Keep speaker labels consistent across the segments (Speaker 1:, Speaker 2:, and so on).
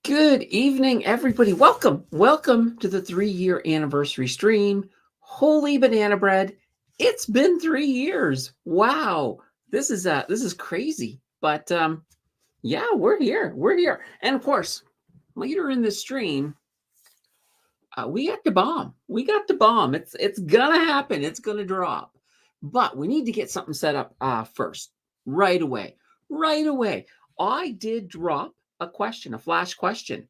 Speaker 1: Good evening, everybody. Welcome to the 3-year anniversary stream. Holy banana bread. It's been 3 years. Wow. This is crazy. But yeah, we're here. We're here. And of course, later in the stream, we got the bomb. We got the bomb. It's gonna happen. It's gonna drop. But we need to get something set up first. Right away. Right away. I did drop a question, a flash question.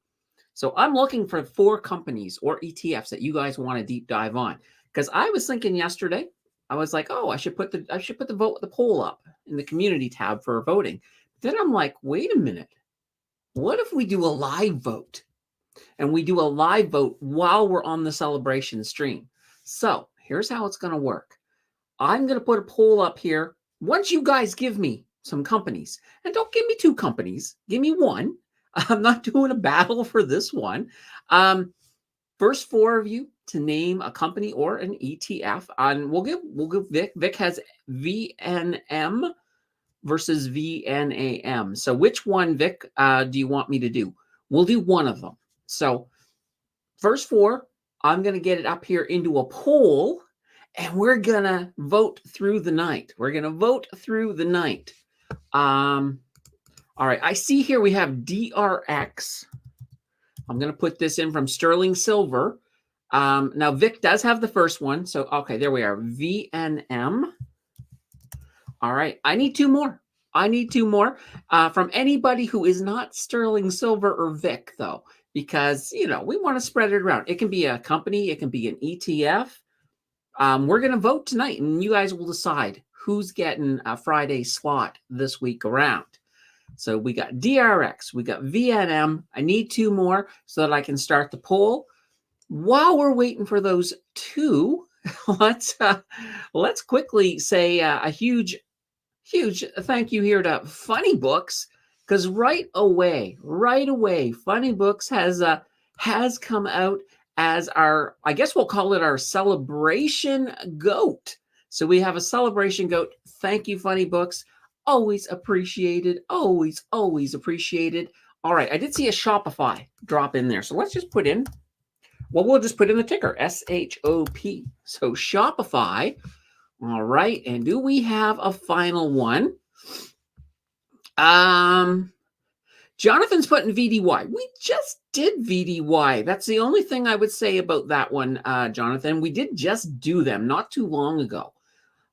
Speaker 1: So I'm looking for 4 companies or ETFs that you guys want to deep dive on. Because I was thinking yesterday, I was like, oh, I should put the poll up in the community tab for voting. Then I'm like, wait a minute. What if we do a live vote? And we do a live vote while we're on the celebration stream. So here's how it's going to work. I'm going to put a poll up here. Once you guys give me some companies, and don't give me 2 companies, give me 1. I'm not doing a battle for this one. First 4 of you to name a company or an ETF, and we'll give Vic. Vic has VNM versus VNAM. So which one, Vic, do you want me to do? We'll do one of them. So first 4, I'm going to get it up here into a poll, and we're going to vote through the night. We're going to vote through the night. All right, I see here we have DRX. I'm going to put this in from Sterling Silver. Now, Vic does have the first one. So, okay, there we are. VNM. All right, I need 2 more. I need 2 more from anybody who is not Sterling Silver or Vic, though, because, you know, we want to spread it around. It can be a company. It can be an ETF. We're going to vote tonight, and you guys will decide who's getting a Friday slot this week around. So we got DRX, we got VNM. I need 2 more so that I can start the poll. While we're waiting for those 2, let's quickly say a huge thank you here to Funny Books, because right away, Funny Books has come out as our, I guess we'll call it our celebration goat. So we have a celebration goat. Thank you, Funny Books. Always appreciated. Always appreciated. All right. I did see a Shopify drop in there. So let's just put in, well, we'll just put in the ticker, SHOP. So Shopify. All right. And do we have a final one? Jonathan's putting VDY. We just did VDY. That's the only thing I would say about that one, Jonathan. We did just do them not too long ago.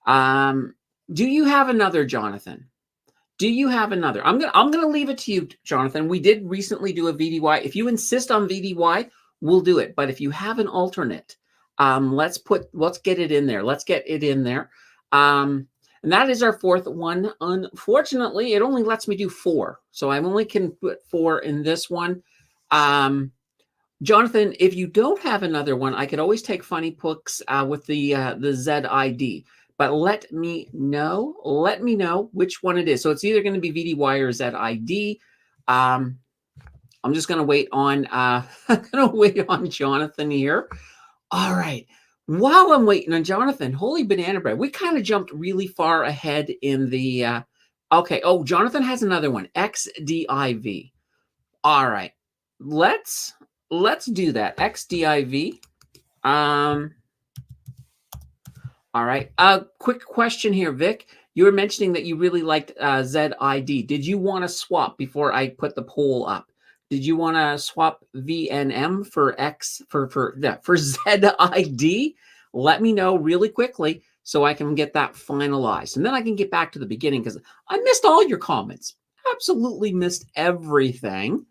Speaker 1: Do you have another, Jonathan? Do you have another? I'm gonna leave it to you, Jonathan. We did recently do a VDY. If you insist on VDY, we'll do it. But if you have an alternate, let's get it in there. Let's get it in there. And that is our 4th one. Unfortunately, it only lets me do 4. So I only can put 4 in this one. Jonathan, if you don't have another one, I could always take Funny Books with the ZID. But let me know which one it is. So it's either going to be VDY or ZID. I'm just going to wait on Jonathan here. All right. While I'm waiting on Jonathan, holy banana bread. We kind of jumped really far ahead in the okay. Oh, Jonathan has another one. XDIV. All right. Let's do that. XDIV. All right. Quick question here, Vic. You were mentioning that you really liked ZID. Did you want to swap before I put the poll up? Did you want to swap VNM for ZID? Let me know really quickly so I can get that finalized. And then I can get back to the beginning because I missed all your comments. Absolutely missed everything.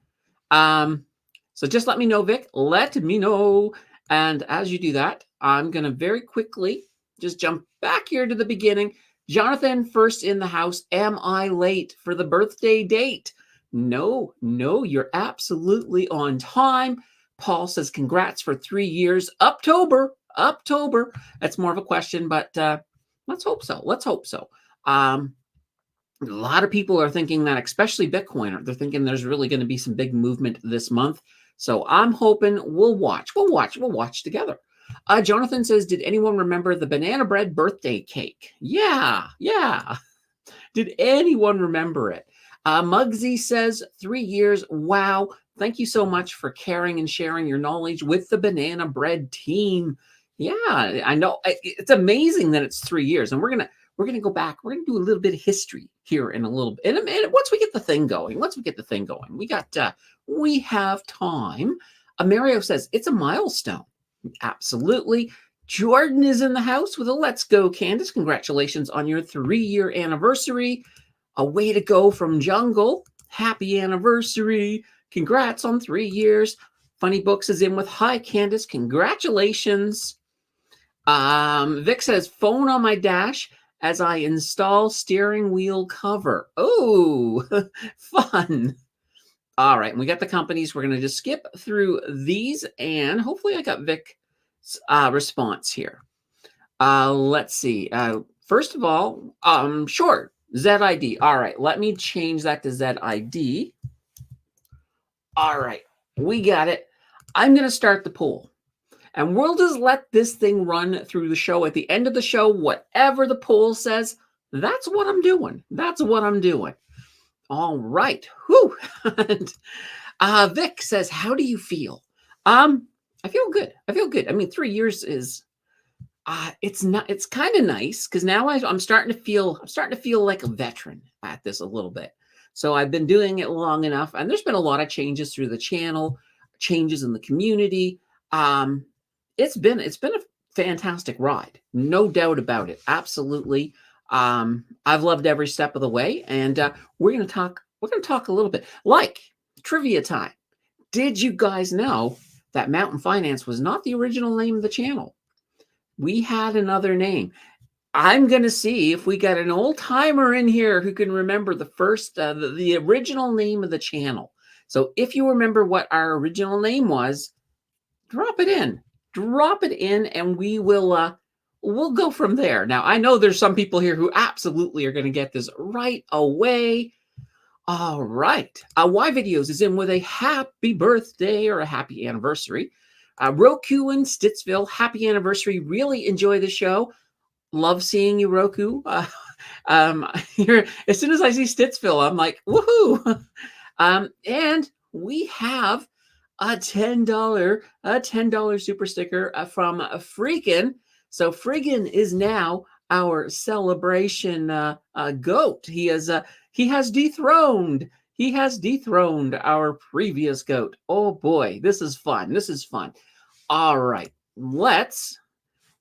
Speaker 1: So just let me know, Vic. Let me know. And as you do that, I'm going to very quickly just jump back here to the beginning. Jonathan, first in the house. Am I late for the birthday date? No, you're absolutely on time. Paul says, congrats for 3 years. October. That's more of a question, but let's hope so. A lot of people are thinking that, especially Bitcoin, they're thinking there's really going to be some big movement this month. So I'm hoping we'll watch together. Jonathan says, did anyone remember the banana bread birthday cake? Yeah. Did anyone remember it? Muggsy says 3 years. Wow. Thank you so much for caring and sharing your knowledge with the Banana Bread team. Yeah, I know. It's amazing that it's 3 years, and we're gonna go back. We're gonna do a little bit of history here in a little bit. In a minute, once we get the thing going. We have time. Mario says it's a milestone. Absolutely. Jordan is in the house with a let's go, Candace. Congratulations on your 3-year anniversary. A way to go from Jungle. Happy anniversary. Congrats on 3 years. Funny Books is in with hi, Candace. Congratulations. Vic says phone on my dash as I install steering wheel cover. Oh, fun. All right, and we got the companies. We're going to just skip through these, and hopefully I got Vic's response here. Let's see. First of all, sure, ZID. All right, let me change that to ZID. All right, we got it. I'm going to start the poll. And we'll just let this thing run through the show. At the end of the show, whatever the poll says, that's what I'm doing. That's what I'm doing. All right. Whew. And, Vic says, how do you feel? I feel good. I feel good. I mean, 3 years is it's kind of nice because now I'm starting to feel like a veteran at this a little bit. So I've been doing it long enough, and there's been a lot of changes through the channel, changes in the community. It's been a fantastic ride, no doubt about it. Absolutely. I've loved every step of the way, and we're gonna talk a little bit like trivia time. Did you guys know that Mountain Finance was not the original name of the channel? We had another name. I'm going to see if we got an old timer in here who can remember the first, the original name of the channel. So if you remember what our original name was, drop it in, and we will, we'll go from there. Now, I know there's some people here who absolutely are going to get this right away. All right. Y Videos is in with a happy birthday or a happy anniversary. Roku in Stittsville, happy anniversary. Really enjoy the show. Love seeing you, Roku. As soon as I see Stittsville, I'm like, woohoo. And we have a $10 super sticker from Freakin. So Friggin is now our celebration goat. He has dethroned our previous goat. Oh boy, this is fun. All right, let's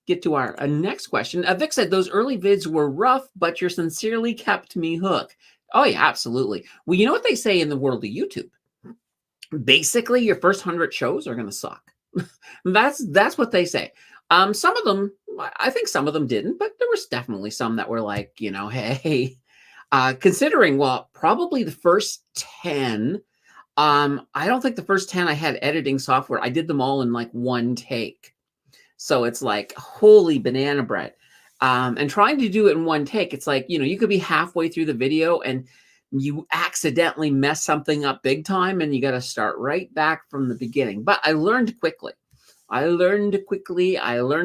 Speaker 1: get to our next question. Vic said, those early vids were rough, but you sincerely kept me hooked. Oh yeah, absolutely. Well, you know what they say in the world of YouTube? Basically, your first 100 shows are going to suck. That's what they say. Some of them, I think some of them didn't, but there was definitely some that were like, hey, considering, well, probably the first 10, I don't think the first 10 I had editing software. I did them all in like one take. So it's like, holy banana bread. And trying to do it in one take, it's like, you could be halfway through the video and you accidentally mess something up big time and you got to start right back from the beginning. But I learned quickly. I learned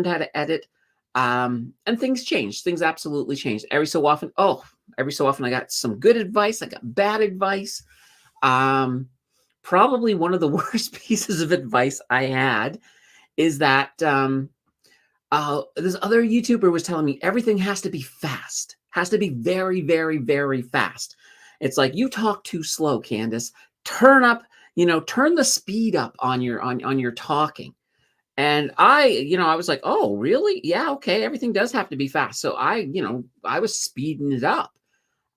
Speaker 1: how to edit. And things changed. Things absolutely changed. Every so often I got some good advice. I got bad advice. Probably one of the worst pieces of advice I had is that this other YouTuber was telling me everything has to be fast, has to be very, very, very fast. It's like, you talk too slow, Candace. Turn the speed up on your talking. And I was like, oh, really? Yeah, okay. Everything does have to be fast. So I was speeding it up.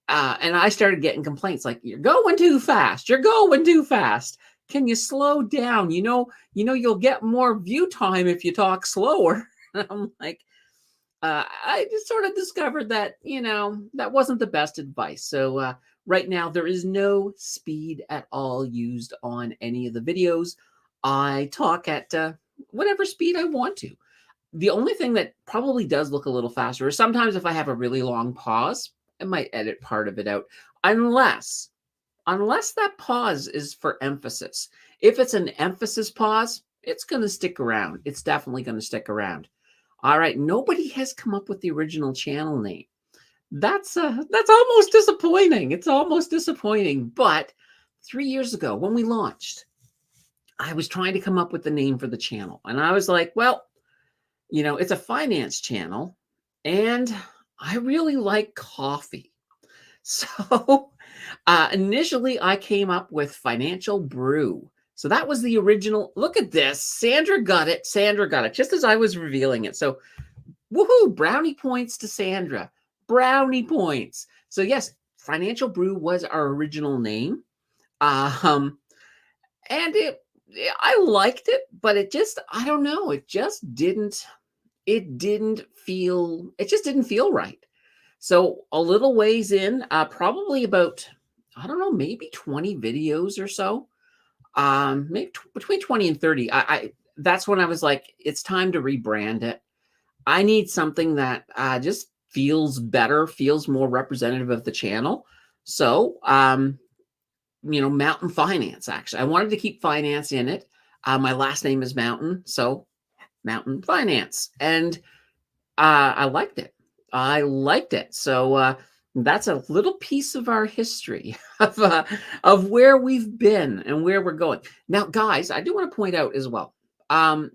Speaker 1: And I started getting complaints like, you're going too fast. You're going too fast. Can you slow down? You'll get more view time if you talk slower. And I'm like, I just sort of discovered that, that wasn't the best advice. So right now, there is no speed at all used on any of the videos. I talk at whatever speed I want to. The only thing that probably does look a little faster is sometimes if I have a really long pause, I might edit part of it out. Unless that pause is for emphasis. If it's an emphasis pause, it's going to stick around. It's definitely going to stick around. All right. Nobody has come up with the original channel name. That's almost disappointing. It's almost disappointing. But 3 years ago when we launched, I was trying to come up with the name for the channel. And I was like, well, it's a finance channel and I really like coffee. So initially I came up with Financial Brew. So that was the original. Look at this. Sandra got it. Sandra got it just as I was revealing it. So woohoo, brownie points to Sandra. Brownie points. So yes, Financial Brew was our original name. And I liked it, but it just, I don't know, it just didn't feel right. So a little ways in, probably about, I don't know, maybe 20 videos or so, maybe between 20 and 30. That's when I was like, it's time to rebrand it. I need something that just feels better, feels more representative of the channel. So, Mountain Finance, actually. I wanted to keep finance in it. My last name is Mountain, so Mountain Finance. And I liked it. I liked it. So that's a little piece of our history of where we've been and where we're going. Now, guys, I do want to point out as well,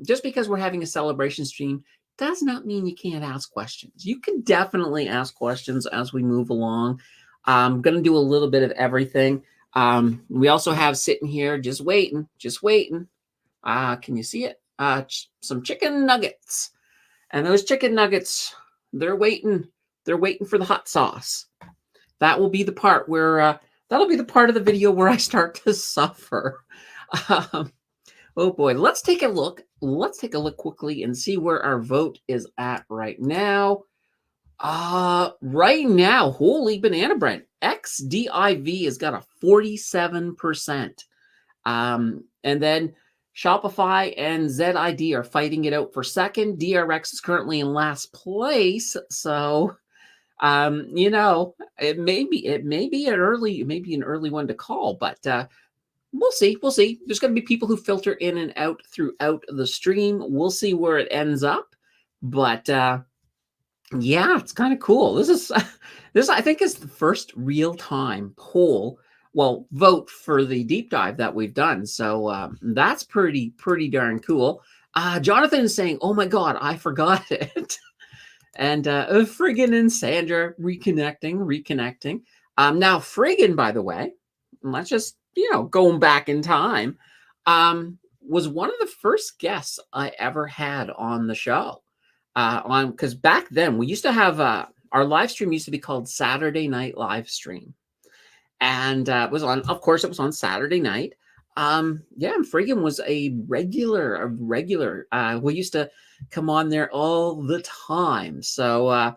Speaker 1: just because we're having a celebration stream does not mean you can't ask questions. You can definitely ask questions as we move along. I'm going to do a little bit of everything. We also have sitting here just waiting. Can you see it? Some chicken nuggets. And those chicken nuggets, they're waiting. They're waiting for the hot sauce. That will be the part where, that'll be the part of the video where I start to suffer. Oh boy, let's take a look. Let's take a look quickly and see where our vote is at right now. Right now, holy banana bread. XDIV has got a 47%. And then Shopify and ZID are fighting it out for second. DRX is currently in last place. So, it may be an early one to call, but we'll see. We'll see. There's going to be people who filter in and out throughout the stream. We'll see where it ends up. But yeah, it's kind of cool. This I think is the first real-time poll, vote for the deep dive that we've done. So that's pretty darn cool. Jonathan is saying, oh my God, I forgot it. And Friggin and Sandra reconnecting. Now Friggin, by the way, let's just, going back in time, was one of the first guests I ever had on the show. Because back then we used to have our live stream used to be called Saturday Night Live Stream. And it was on Saturday night. And Friggin was a regular. We used to come on there all the time. So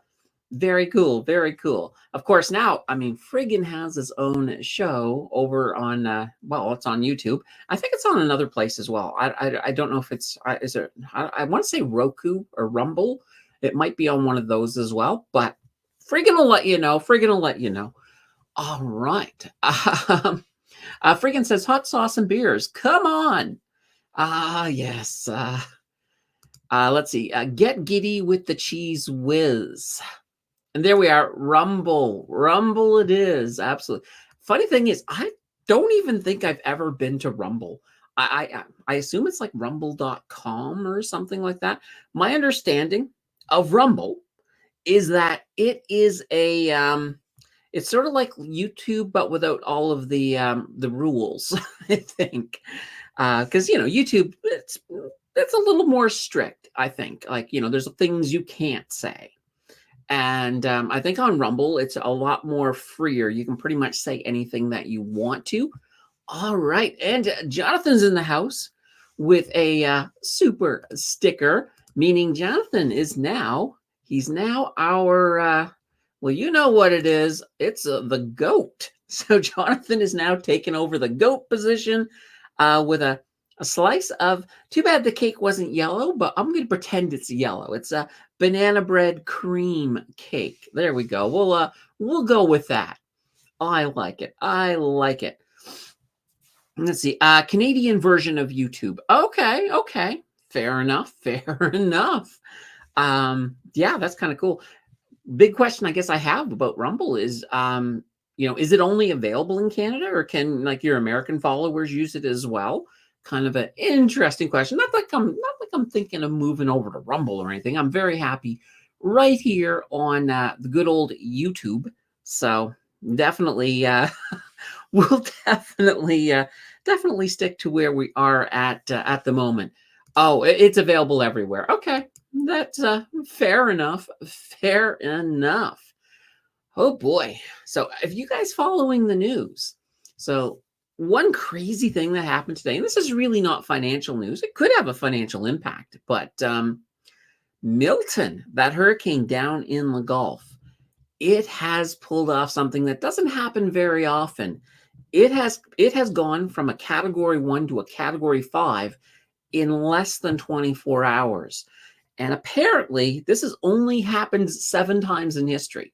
Speaker 1: very cool, very cool. Of course, now, Friggin has his own show over on, it's on YouTube. I think it's on another place as well. I don't know if it's, I want to say Roku or Rumble. It might be on one of those as well, but Friggin will let you know. All right. Friggin says hot sauce and beers. Come on. Yes. Let's see. Get giddy with the cheese whiz. And there we are. Rumble it is. Absolutely. Funny thing is, I don't even think I've ever been to Rumble. I assume it's like rumble.com or something like that. My understanding of Rumble is that it is it's sort of like YouTube, but without all of the rules, I think. Because, YouTube, it's a little more strict, I think. Like, there's things you can't say. And I think on Rumble, it's a lot more freer. You can pretty much say anything that you want to. All right. And Jonathan's in the house with a super sticker, meaning Jonathan is now, he's now our, you know what it is. It's the GOAT. So Jonathan is now taking over the GOAT position with a slice of, too bad the cake wasn't yellow, but I'm going to pretend it's yellow. It's a banana bread cream cake. There we go. We'll go with that. I like it. Let's see. Canadian version of YouTube. Okay. Fair enough. Yeah, that's kind of cool. big question I guess I have about Rumble is, is it only available in Canada, or can like your American followers use it as well? Kind of an interesting question. Not like I'm thinking of moving over to Rumble or anything. I'm very happy right here on the good old YouTube. So definitely, we'll definitely stick to where we are at the moment. Oh, it's available everywhere. Okay, that's fair enough. Fair enough. Oh boy. So, if you guys following the news, so one crazy thing that happened today, and this is really not financial news. It could have a financial impact, but Milton, that hurricane down in the Gulf, it has pulled off something that doesn't happen very often. It has gone from a category 1 to a category 5 in less than 24 hours. And apparently, this has only happened 7 times in history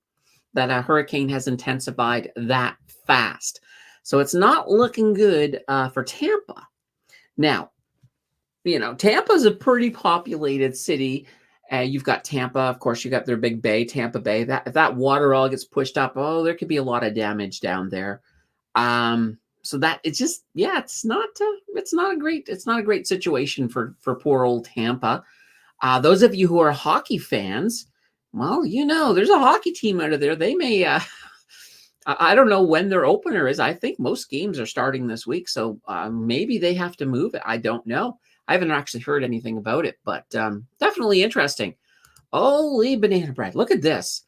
Speaker 1: that a hurricane has intensified that fast. So it's not looking good for Tampa. Now, Tampa's a pretty populated city. You've got Tampa, of course, you got their big bay, Tampa Bay. If that water all gets pushed up, oh, there could be a lot of damage down there. So that it's just, yeah, it's not a great situation for poor old Tampa. Those of you who are hockey fans, well, there's a hockey team out of there. They may, I don't know when their opener is. I think most games are starting this week, so maybe they have to move it. I don't know. I haven't actually heard anything about it, but definitely interesting. Holy banana bread! Look at this.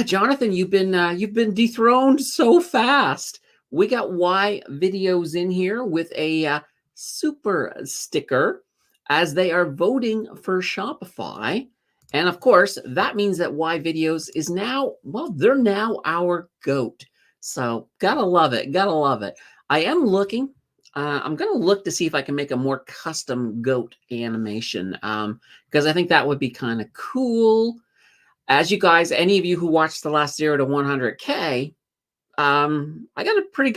Speaker 1: Jonathan, you've been dethroned so fast. We got Y videos in here with a super sticker as they are voting for Shopify. And of course, that means that Y videos is now, well, they're now our GOAT. So gotta love it. Gotta love it. I am looking. I'm going to look to see if I can make a more custom GOAT animation because I think that would be kind of cool. As you guys, any of you who watched the last 0 to 100K, I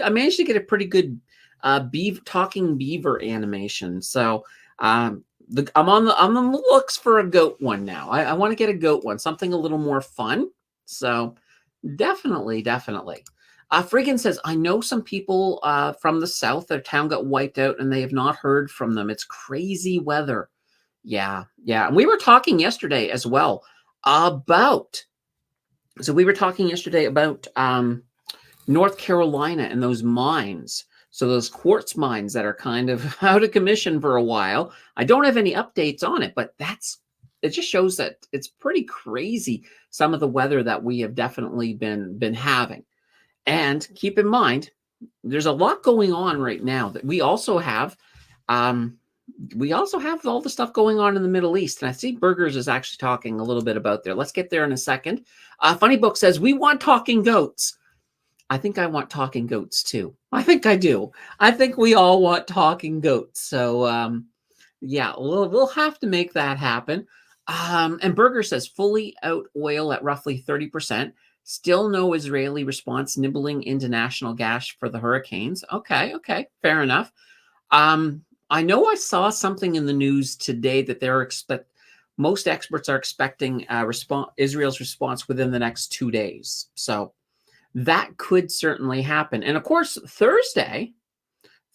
Speaker 1: managed to get a pretty good talking beaver animation. So I'm on the looks for a goat one now. I want to get a goat one, something a little more fun. So definitely. Friggin says, I know some people from the south, their town got wiped out and they have not heard from them. It's crazy weather. Yeah. And we were talking yesterday as well about North Carolina and those mines. So those quartz mines that are kind of out of commission for a while. I don't have any updates on it, but it just shows that it's pretty crazy, some of the weather that we have definitely been having. And keep in mind, there's a lot going on right now that we also have all the stuff going on in the Middle East. And I see Burgers is actually talking a little bit about there. Let's get there in a second. Funny Book says, we want talking goats. I think I want talking goats too. I think I do. I think we all want talking goats. So, yeah, we'll have to make that happen. And Burger says, fully out oil at roughly 30%. Still no Israeli response, nibbling into national gas for the hurricanes. Okay, fair enough. I know I saw something in the news today that most experts are expecting Israel's response within the next 2 days. So that could certainly happen. And of course, Thursday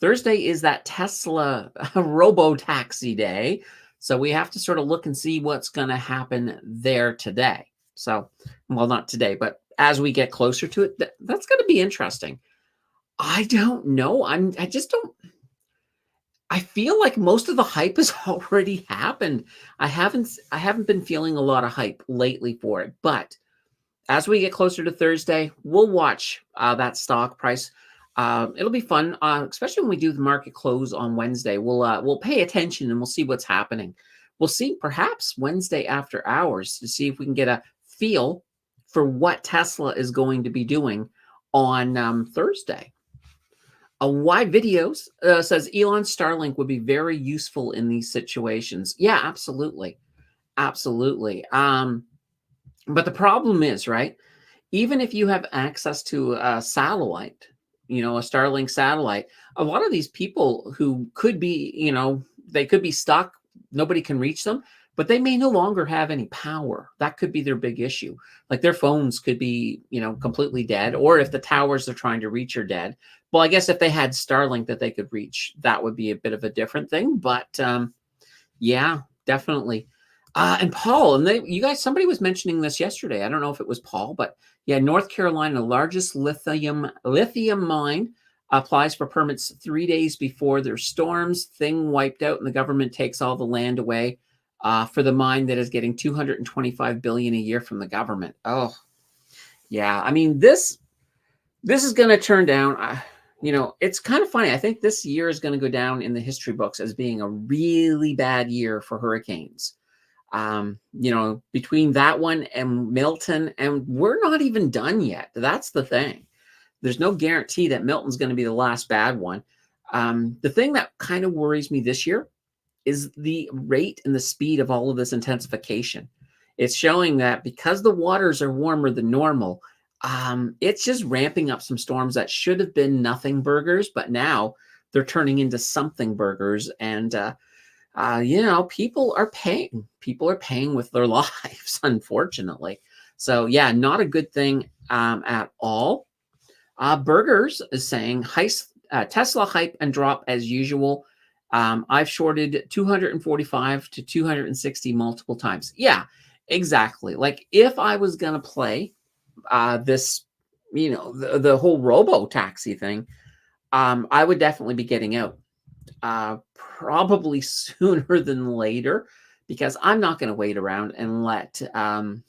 Speaker 1: is that Tesla robo-taxi day. So we have to sort of look and see what's going to happen there today. So, well, not today, but as we get closer to it, that's going to be interesting. I don't know. I feel like most of the hype has already happened. I haven't been feeling a lot of hype lately for it, but as we get closer to Thursday, we'll watch that stock price. It'll be fun, especially when we do the market close on Wednesday. We'll pay attention and we'll see what's happening. We'll see perhaps Wednesday after hours to see if we can get a feel for what Tesla is going to be doing on Thursday. Y Videos says Elon Starlink would be very useful in these situations. Yeah, absolutely. But the problem is, right? Even if you have access to a satellite, a Starlink satellite, a lot of these people who could be, they could be stuck, nobody can reach them, but they may no longer have any power. That could be their big issue. Like their phones could be, completely dead, or if the towers they're trying to reach are dead. Well, I guess if they had Starlink that they could reach, that would be a bit of a different thing. But yeah, definitely. And Paul, and you guys, somebody was mentioning this yesterday. I don't know if it was Paul, but yeah, North Carolina, the largest lithium mine, applies for permits 3 days before their storms. Thing wiped out, and the government takes all the land away for the mine that is getting $225 billion a year from the government. Oh, yeah. I mean, this is going to turn down. It's kind of funny. I think this year is going to go down in the history books as being a really bad year for hurricanes. Between that one and Milton, and we're not even done yet. That's the thing. There's no guarantee that Milton's going to be the last bad one. The thing that kind of worries me this year is the rate and the speed of all of this intensification. It's showing that because the waters are warmer than normal, it's just ramping up some storms that should have been nothing burgers, but now they're turning into something burgers. And, people are paying. People are paying with their lives, unfortunately. So, yeah, not a good thing at all. Burgers is saying, Tesla hype and drop as usual. I've shorted 245 to 260 multiple times. Yeah, exactly. Like if I was going to play this, the whole robo-taxi thing, I would definitely be getting out probably sooner than later, because I'm not going to wait around and let the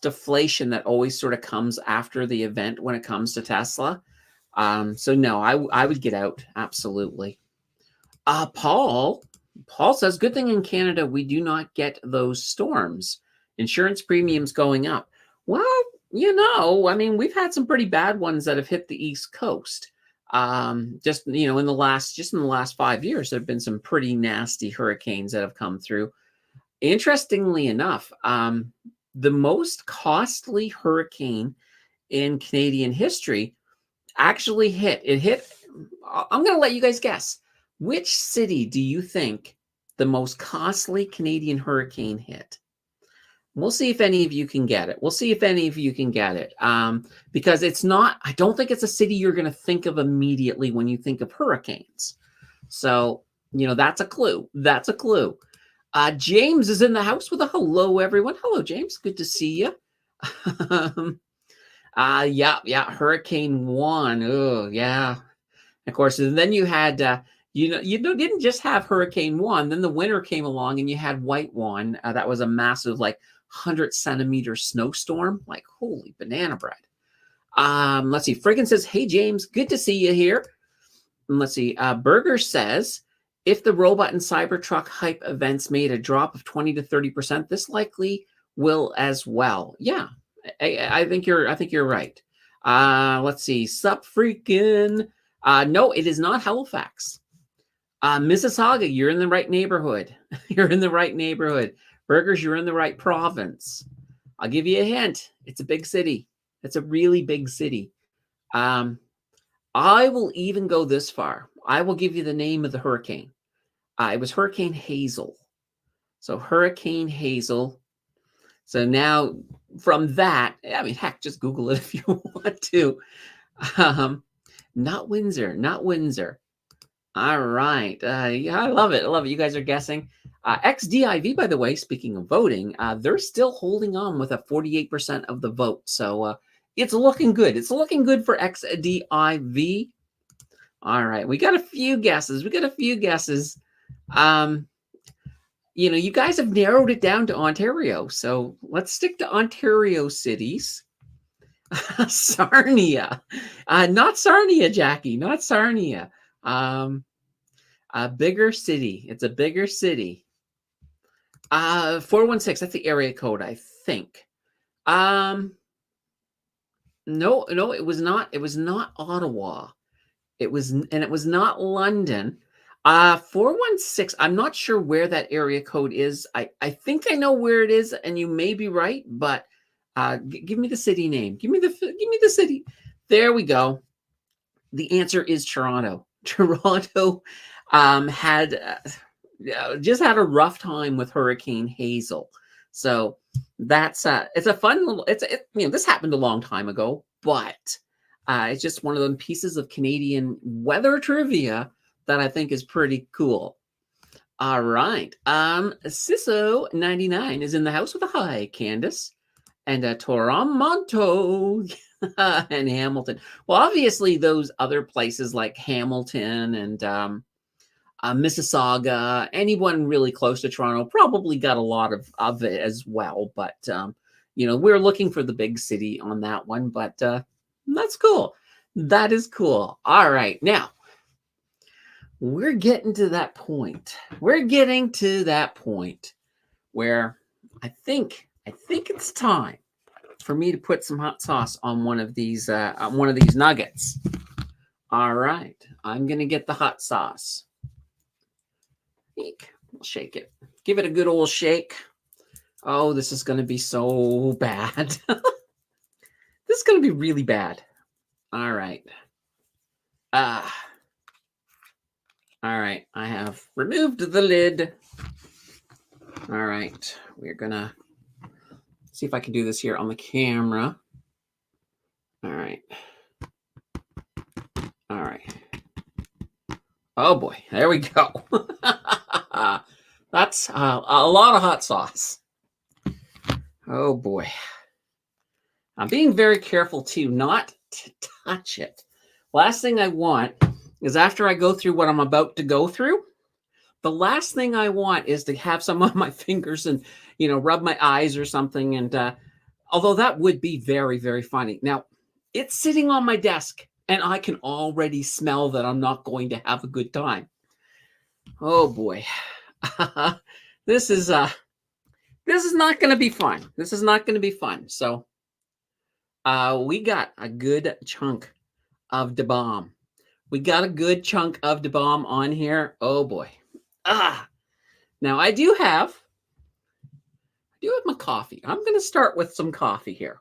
Speaker 1: deflation that always sort of comes after the event when it comes to Tesla. So no, I would get out. Absolutely. Paul says, good thing in Canada we do not get those storms. Insurance premiums going up. Well, I mean, we've had some pretty bad ones that have hit the East Coast. Just in the last 5 years, there have been some pretty nasty hurricanes that have come through. Interestingly enough, the most costly hurricane in Canadian history actually hit. I'm going to let you guys guess. Which city do you think the most costly Canadian hurricane hit? We'll see if any of you can get it. Because I don't think it's a city you're going to think of immediately when you think of hurricanes. So, that's a clue. James is in the house with a hello, everyone. Hello, James. Good to see you. Yeah, Hurricane 1. Oh, yeah. Of course, and then you had, didn't just have Hurricane 1. Then the winter came along and you had White One. That was a massive, 100-centimeter snowstorm. Like, holy banana bread. Let's see. Friggin says, hey, James, good to see you here. And let's see. Burger says, if the robot and Cybertruck hype events made a drop of 20 to 30%, this likely will as well. Yeah, I think you're right. Let's see. Sup, freaking. No, it is not Halifax. Mississauga, you're in the right neighborhood. Burgers, you're in the right province. I'll give you a hint. It's a big city. It's a really big city. I will even go this far. I will give you the name of the hurricane. It was Hurricane Hazel. So Hurricane Hazel. So now from that, I mean, heck, just Google it if you want to. Not Windsor. All right. Yeah, I love it. You guys are guessing. XDIV, by the way, speaking of voting, they're still holding on with a 48% of the vote. So it's looking good. It's looking good for XDIV. All right. We got a few guesses. You guys have narrowed it down to Ontario. So let's stick to Ontario cities. Sarnia. Not Sarnia, Jackie. Not Sarnia. A bigger city. It's a bigger city. 416. That's the area code, I think. No, it was not. It was not Ottawa. It was not London. 416. I'm not sure where that area code is. I think I know where it is, and you may be right, but give me the city name. Give me the city. There we go. The answer is Toronto. Toronto had just had a rough time with Hurricane Hazel. So that's it's a fun little. This happened a long time ago, but it's just one of them pieces of Canadian weather trivia that I think is pretty cool. All right. Sisso99 is in the house with a hi, Candace. And Toronto and Hamilton. Well, obviously, those other places like Hamilton and Mississauga, anyone really close to Toronto probably got a lot of it as well. But, we're looking for the big city on that one. But that's cool. That is cool. All right. Now, we're getting to that point. We're getting to that point where I think it's time for me to put some hot sauce on one of these nuggets. All right, I'm gonna get the hot sauce. We'll shake it. Give it a good old shake. Oh, this is gonna be so bad. This is gonna be really bad. All right. All right, I have removed the lid. All right, we're gonna see if I can do this here on the camera. All right. All right. Oh boy, there we go. That's a lot of hot sauce. Oh boy. I'm being very careful too, not to touch it. Last thing I want is after I go through what I'm about to go through, the last thing I want is to have some on my fingers and, rub my eyes or something. And although that would be very, very funny. Now, it's sitting on my desk and I can already smell that I'm not going to have a good time. Oh boy. This is not going to be fun. This is not going to be fun. So we got a good chunk of the bomb. We got a good chunk of the bomb on here. Oh boy. Now I do have my coffee. I'm going to start with some coffee here.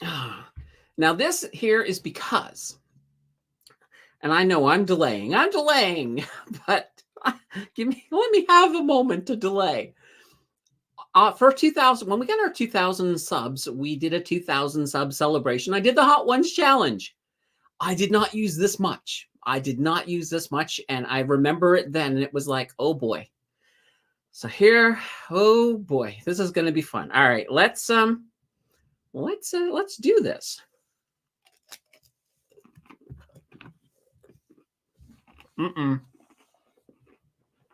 Speaker 1: Now this here is because, and I know I'm delaying, but let me have a moment to delay. For 2000, when we got our 2000 subs, we did a 2000 sub celebration. I did the Hot Ones challenge. I did not use this much. And I remember it then, and it was like, oh boy. So here, oh boy, this is going to be fun. All right, let's do this. Want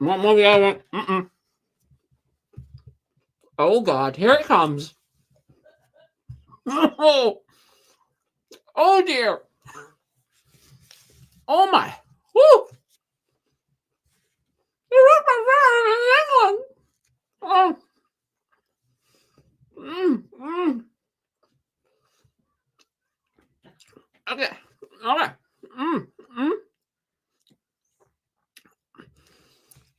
Speaker 1: more of the other one? Oh God, here it comes. Oh dear. Oh my. Woo. Oh. Okay. All right.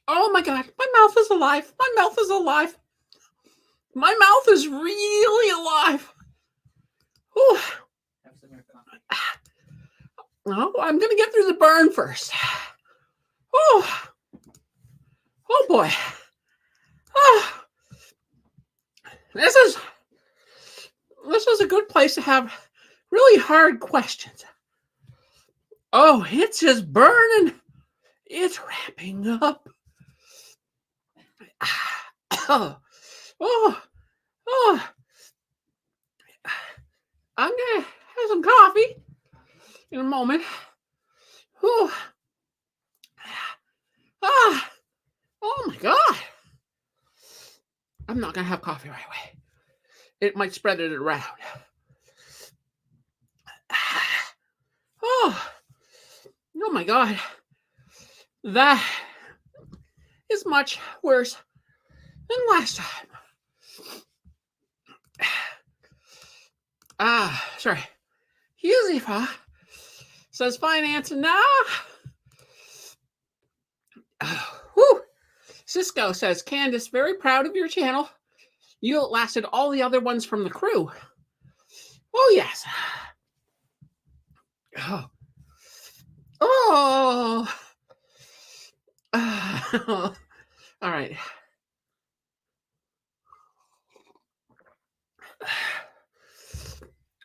Speaker 1: Oh my God. My mouth is alive. My mouth is alive. My mouth is really alive. Ooh. Oh, I'm going to get through the burn first. Oh boy. Oh. This is a good place to have really hard questions. Oh, it's just burning. It's wrapping up. Oh. I'm going to have some coffee in a moment. Oh my God. I'm not going to have coffee right away. It might spread it around. Oh my God. That is much worse than last time. Sorry. Yuzifa says finance now. Cisco says, Candace, very proud of your channel. You outlasted all the other ones from the crew. Oh, yes. Oh. All right.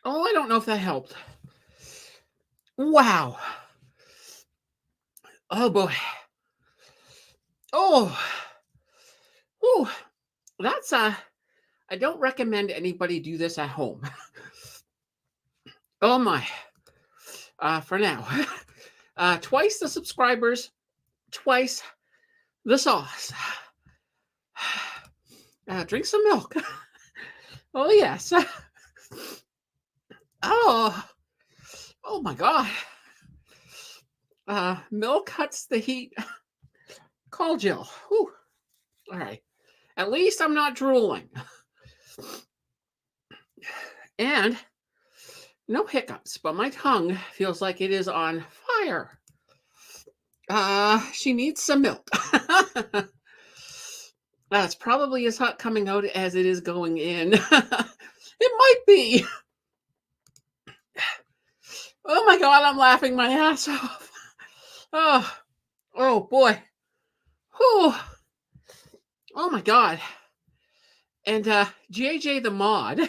Speaker 1: Oh, I don't know if that helped. Wow. Oh boy. Oh. Ooh. That's I don't recommend anybody do this at home. Oh my. For now. Twice the subscribers, twice the sauce. Drink some milk. Oh yes. Oh. Oh my God. Milk cuts the heat. Call Jill. Whew. All right. At least I'm not drooling. And no hiccups, but my tongue feels like it is on fire. She needs some milk. It's probably as hot coming out as it is going in. It might be. Oh my God, I'm laughing my ass off. Oh boy. Whew. Oh my God. And JJ the mod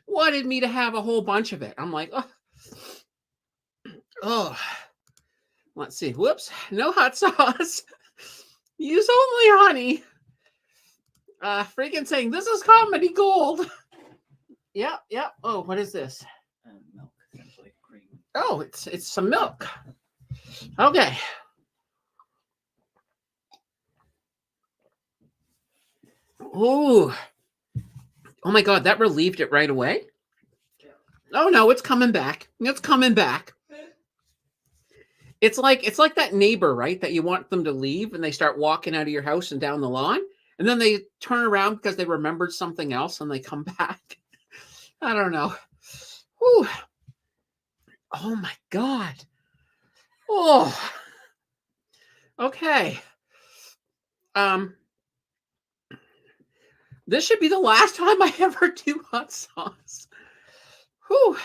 Speaker 1: wanted me to have a whole bunch of it. I'm like, oh. Let's see. Whoops. No hot sauce. Use only honey. Freaking saying this is comedy gold. Yep. Oh, what is this?
Speaker 2: Milk, essentially cream.
Speaker 1: Oh, it's some milk. Okay. Ooh. Oh my God, that relieved it right away.
Speaker 2: Yeah.
Speaker 1: Oh no, it's coming back. It's coming back. It's like that neighbor, right? That you want them to leave and they start walking out of your house and down the lawn. And then they turn around because they remembered something else and they come back. I don't know. Whew. Oh my God. Oh. Okay. This should be the last time I ever do hot sauce. Whew.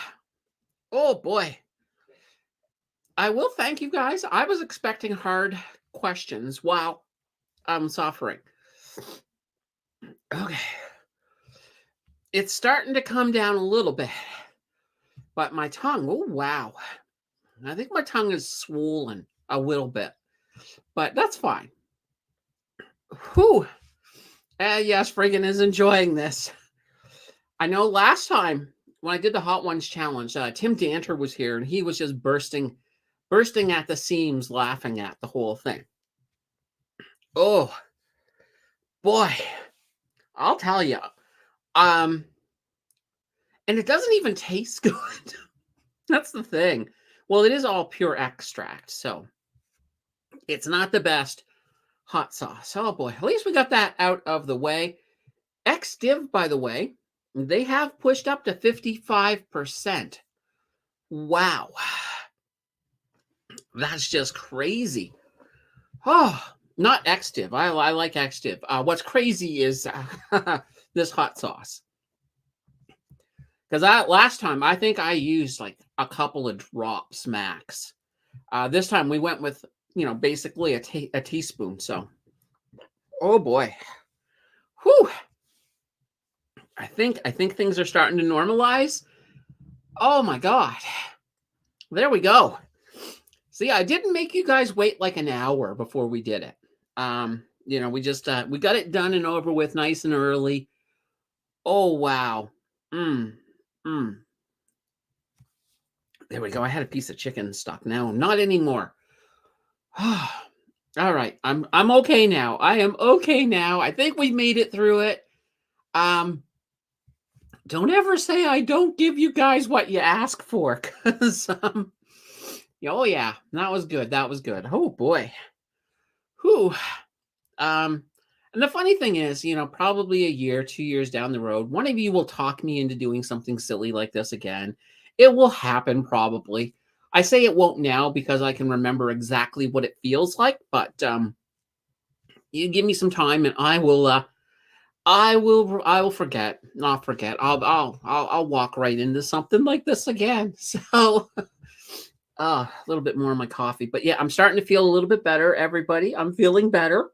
Speaker 1: Oh boy. I will thank you guys. I was expecting hard questions while I'm suffering. Okay. It's starting to come down a little bit. But my tongue, oh wow. I think my tongue is swollen a little bit. But that's fine. Whew. Yes, Friggin is enjoying this. I know last time when I did the Hot Ones challenge, Tim Danter was here and he was just bursting at the seams, laughing at the whole thing. Oh, boy. I'll tell you. And it doesn't even taste good. That's the thing. Well, it is all pure extract, so it's not the best hot sauce. Oh boy, at least we got that out of the way. XDiv, by the way, they have pushed up to 55%. Wow. That's just crazy. Oh, not XDiv. I like XDiv. What's crazy is this hot sauce. Because last time, I think I used like a couple of drops max. This time we went with, basically a teaspoon. So, oh boy. Whew. I think things are starting to normalize. Oh my God. There we go. See, I didn't make you guys wait like an hour before we did it. We just we got it done and over with nice and early. Oh wow. There we go. I had a piece of chicken stuck. Now, not anymore. All right. I'm okay now. I am okay now. I think we made it through it. Don't ever say I don't give you guys what you ask for, because oh yeah, that was good. That was good. Oh boy. Whew. And the funny thing is, probably a year, 2 years down the road, one of you will talk me into doing something silly like this again. It will happen probably. I say it won't now because I can remember exactly what it feels like, but you give me some time and I will forget. Not forget. I'll walk right into something like this again. So a little bit more of my coffee. But yeah, I'm starting to feel a little bit better, everybody. I'm feeling better.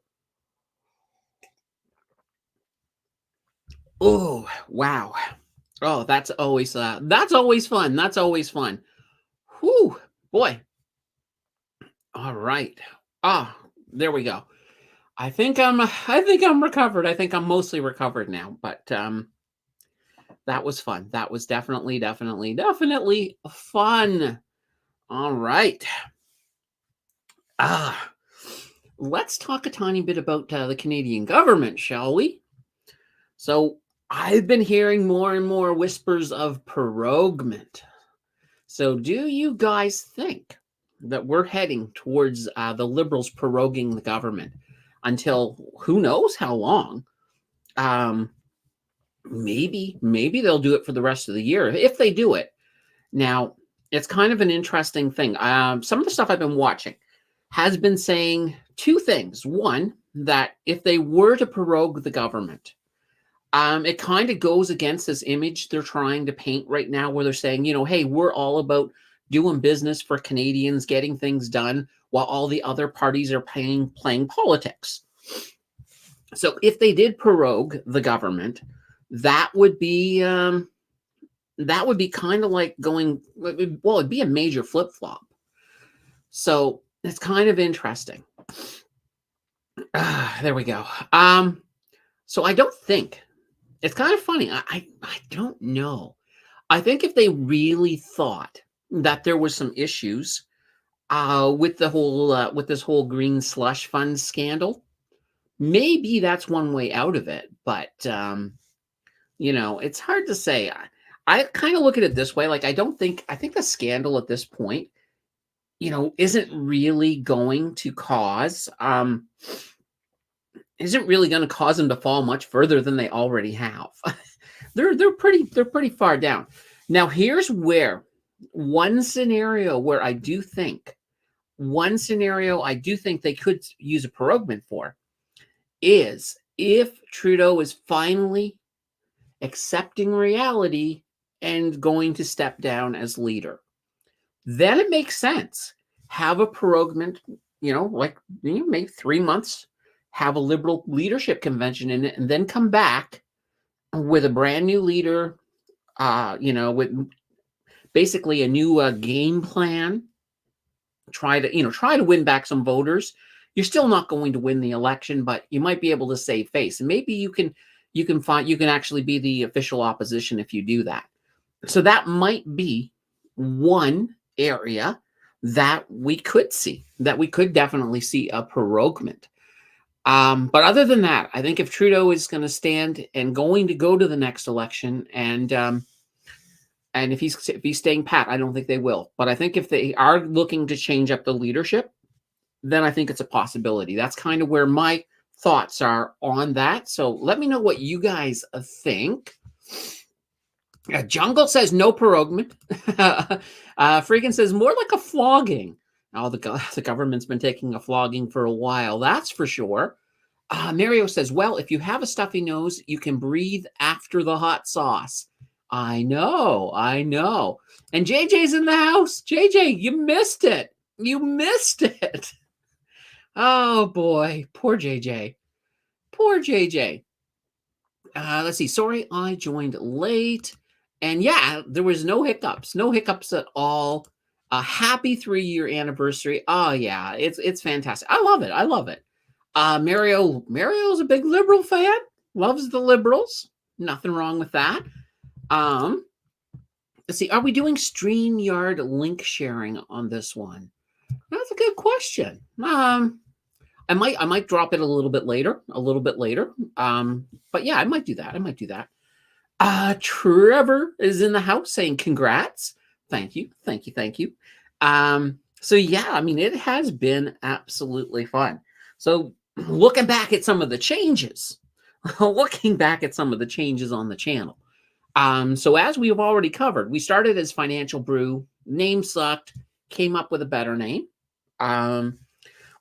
Speaker 1: Oh, wow. Oh, that's always fun. That's always fun. Whew, boy. All right. Ah, there we go. I think I'm recovered. I think I'm mostly recovered now, but that was fun. That was definitely fun. All right. Ah, let's talk a tiny bit about the Canadian government, shall we? So, I've been hearing more and more whispers of proroguement. So, do you guys think that we're heading towards the liberals proroguing the government until who knows how long? Um, maybe they'll do it for the rest of the year if they do it. Now, it's kind of an interesting thing. Some of the stuff I've been watching has been saying two things. One, that if they were to prorogue the government, it kind of goes against this image they're trying to paint right now, where they're saying, hey, we're all about doing business for Canadians, getting things done, while all the other parties are playing politics. So if they did prorogue the government, that would be kind of like going, well, it'd be a major flip flop. So it's kind of interesting. There we go. So I don't think it's kind of funny. I don't know. I think if they really thought that there was some issues with the whole with this whole green slush fund scandal, maybe that's one way out of it. But it's hard to say. I kind of look at it this way. Like, I think the scandal at this point, isn't really going to cause them to fall much further than they already have. they're pretty far down. Now, here's where one scenario where I do think they could use a proroguement for is if Trudeau is finally accepting reality and going to step down as leader. Then it makes sense. Have a proroguement, maybe 3 months, have a liberal leadership convention in it, and then come back with a brand new leader, with basically a new game plan. Try to win back some voters. You're still not going to win the election, but you might be able to save face, and maybe you can actually be the official opposition if you do that. So that might be one area that we could definitely see a proroguement. But other than that, I think if Trudeau is going to stand and going to go to the next election, and if he's staying pat, I don't think they will. But I think if they are looking to change up the leadership, then I think it's a possibility. That's kind of where my thoughts are on that. So let me know what you guys think. Jungle says no proroguement. Freakin says more like a flogging. Oh, the government's been taking a flogging for a while, that's for sure. Mario says, well, if you have a stuffy nose, you can breathe after the hot sauce. I know. And JJ's in the house. JJ, you missed it. Oh, boy. Poor JJ. Let's see. Sorry, I joined late. And yeah, there was no hiccups at all. A happy 3-year anniversary. Oh yeah, it's fantastic. I love it. Mario's a big Liberal fan. Loves the Liberals. Nothing wrong with that. Let's see. Are we doing StreamYard link sharing on this one? That's a good question. I might drop it a little bit later. But yeah, I might do that. Trevor is in the house saying congrats. Thank you. So yeah, I mean, it has been absolutely fun. So looking back at some of the changes, on the channel. So as we have already covered, we started as Financial Brew. Name sucked. Came up with a better name.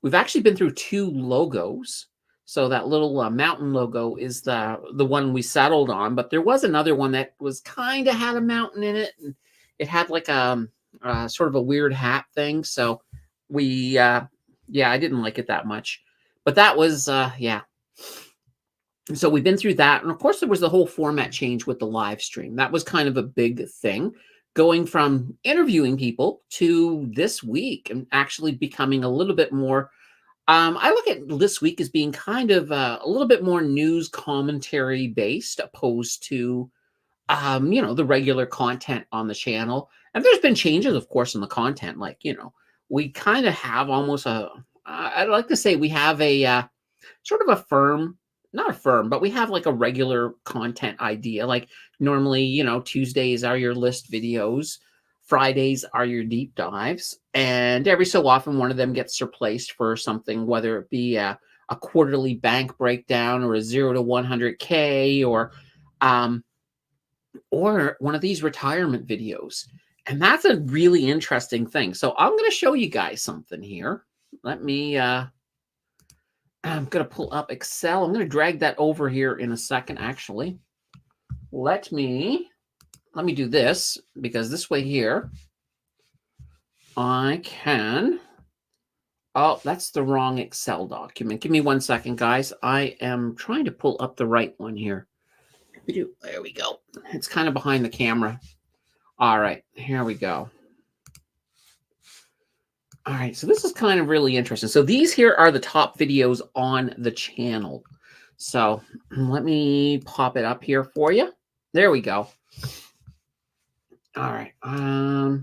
Speaker 1: We've actually been through 2 logos. So that little mountain logo is the one we settled on, but there was another one that was kind of had a mountain in it, and it had like a sort of a weird hat thing. So I didn't like it that much, but that was So we've been through that. And of course, there was the whole format change with the live stream. That was kind of a big thing, going from interviewing people to this week and actually becoming a little bit more. I look at this week as being kind of a little bit more news commentary based, opposed to the regular content on the channel. And there's been changes, of course, in the content. Like, we kind of have almost I'd like to say we have a sort of a firm, not a firm, but we have like a regular content idea. Like normally, Tuesdays are your list videos, Fridays are your deep dives, and every so often one of them gets replaced for something, whether it be a quarterly bank breakdown or a 0 to 100K um, or one of these retirement videos. And that's a really interesting thing. So I'm going to show you guys something here. Let me I'm going to pull up Excel. I'm going to drag that over here in a second, actually. Let me do this, because this way here, I can... Oh, that's the wrong Excel document. Give me 1 second, guys. I am trying to pull up the right one here. There we go. It's kind of behind the camera. All right, here we go. All right, so this is kind of really interesting. So these here are the top videos on the channel. So let me pop it up here for you. There we go. All right,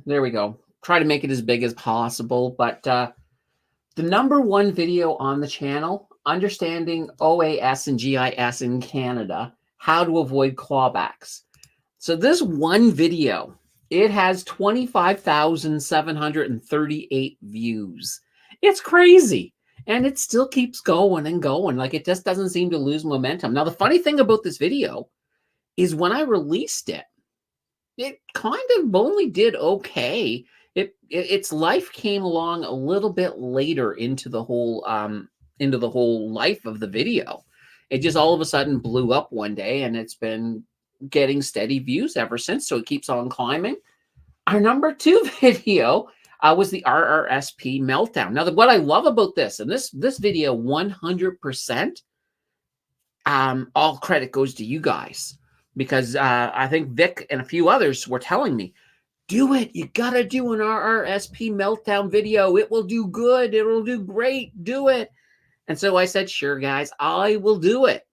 Speaker 1: there we go. Try to make it as big as possible, but the #1 video on the channel, Understanding OAS and GIS in Canada, How to Avoid Clawbacks. So this one video, it has 25,738 views. It's crazy. And it still keeps going and going. Like, it just doesn't seem to lose momentum. Now, the funny thing about this video is when I released it, it kind of only did okay. Its life came along a little bit later into the whole life of the video. It just all of a sudden blew up one day, and it's been getting steady views ever since. So it keeps on climbing. Our #2 video was the RRSP meltdown. Now, what I love about this, and this video, 100%, all credit goes to you guys, because I think Vic and a few others were telling me, do it. You got to do an RRSP meltdown video. It will do good. It will do great. Do it. And so I said, sure, guys, I will do it.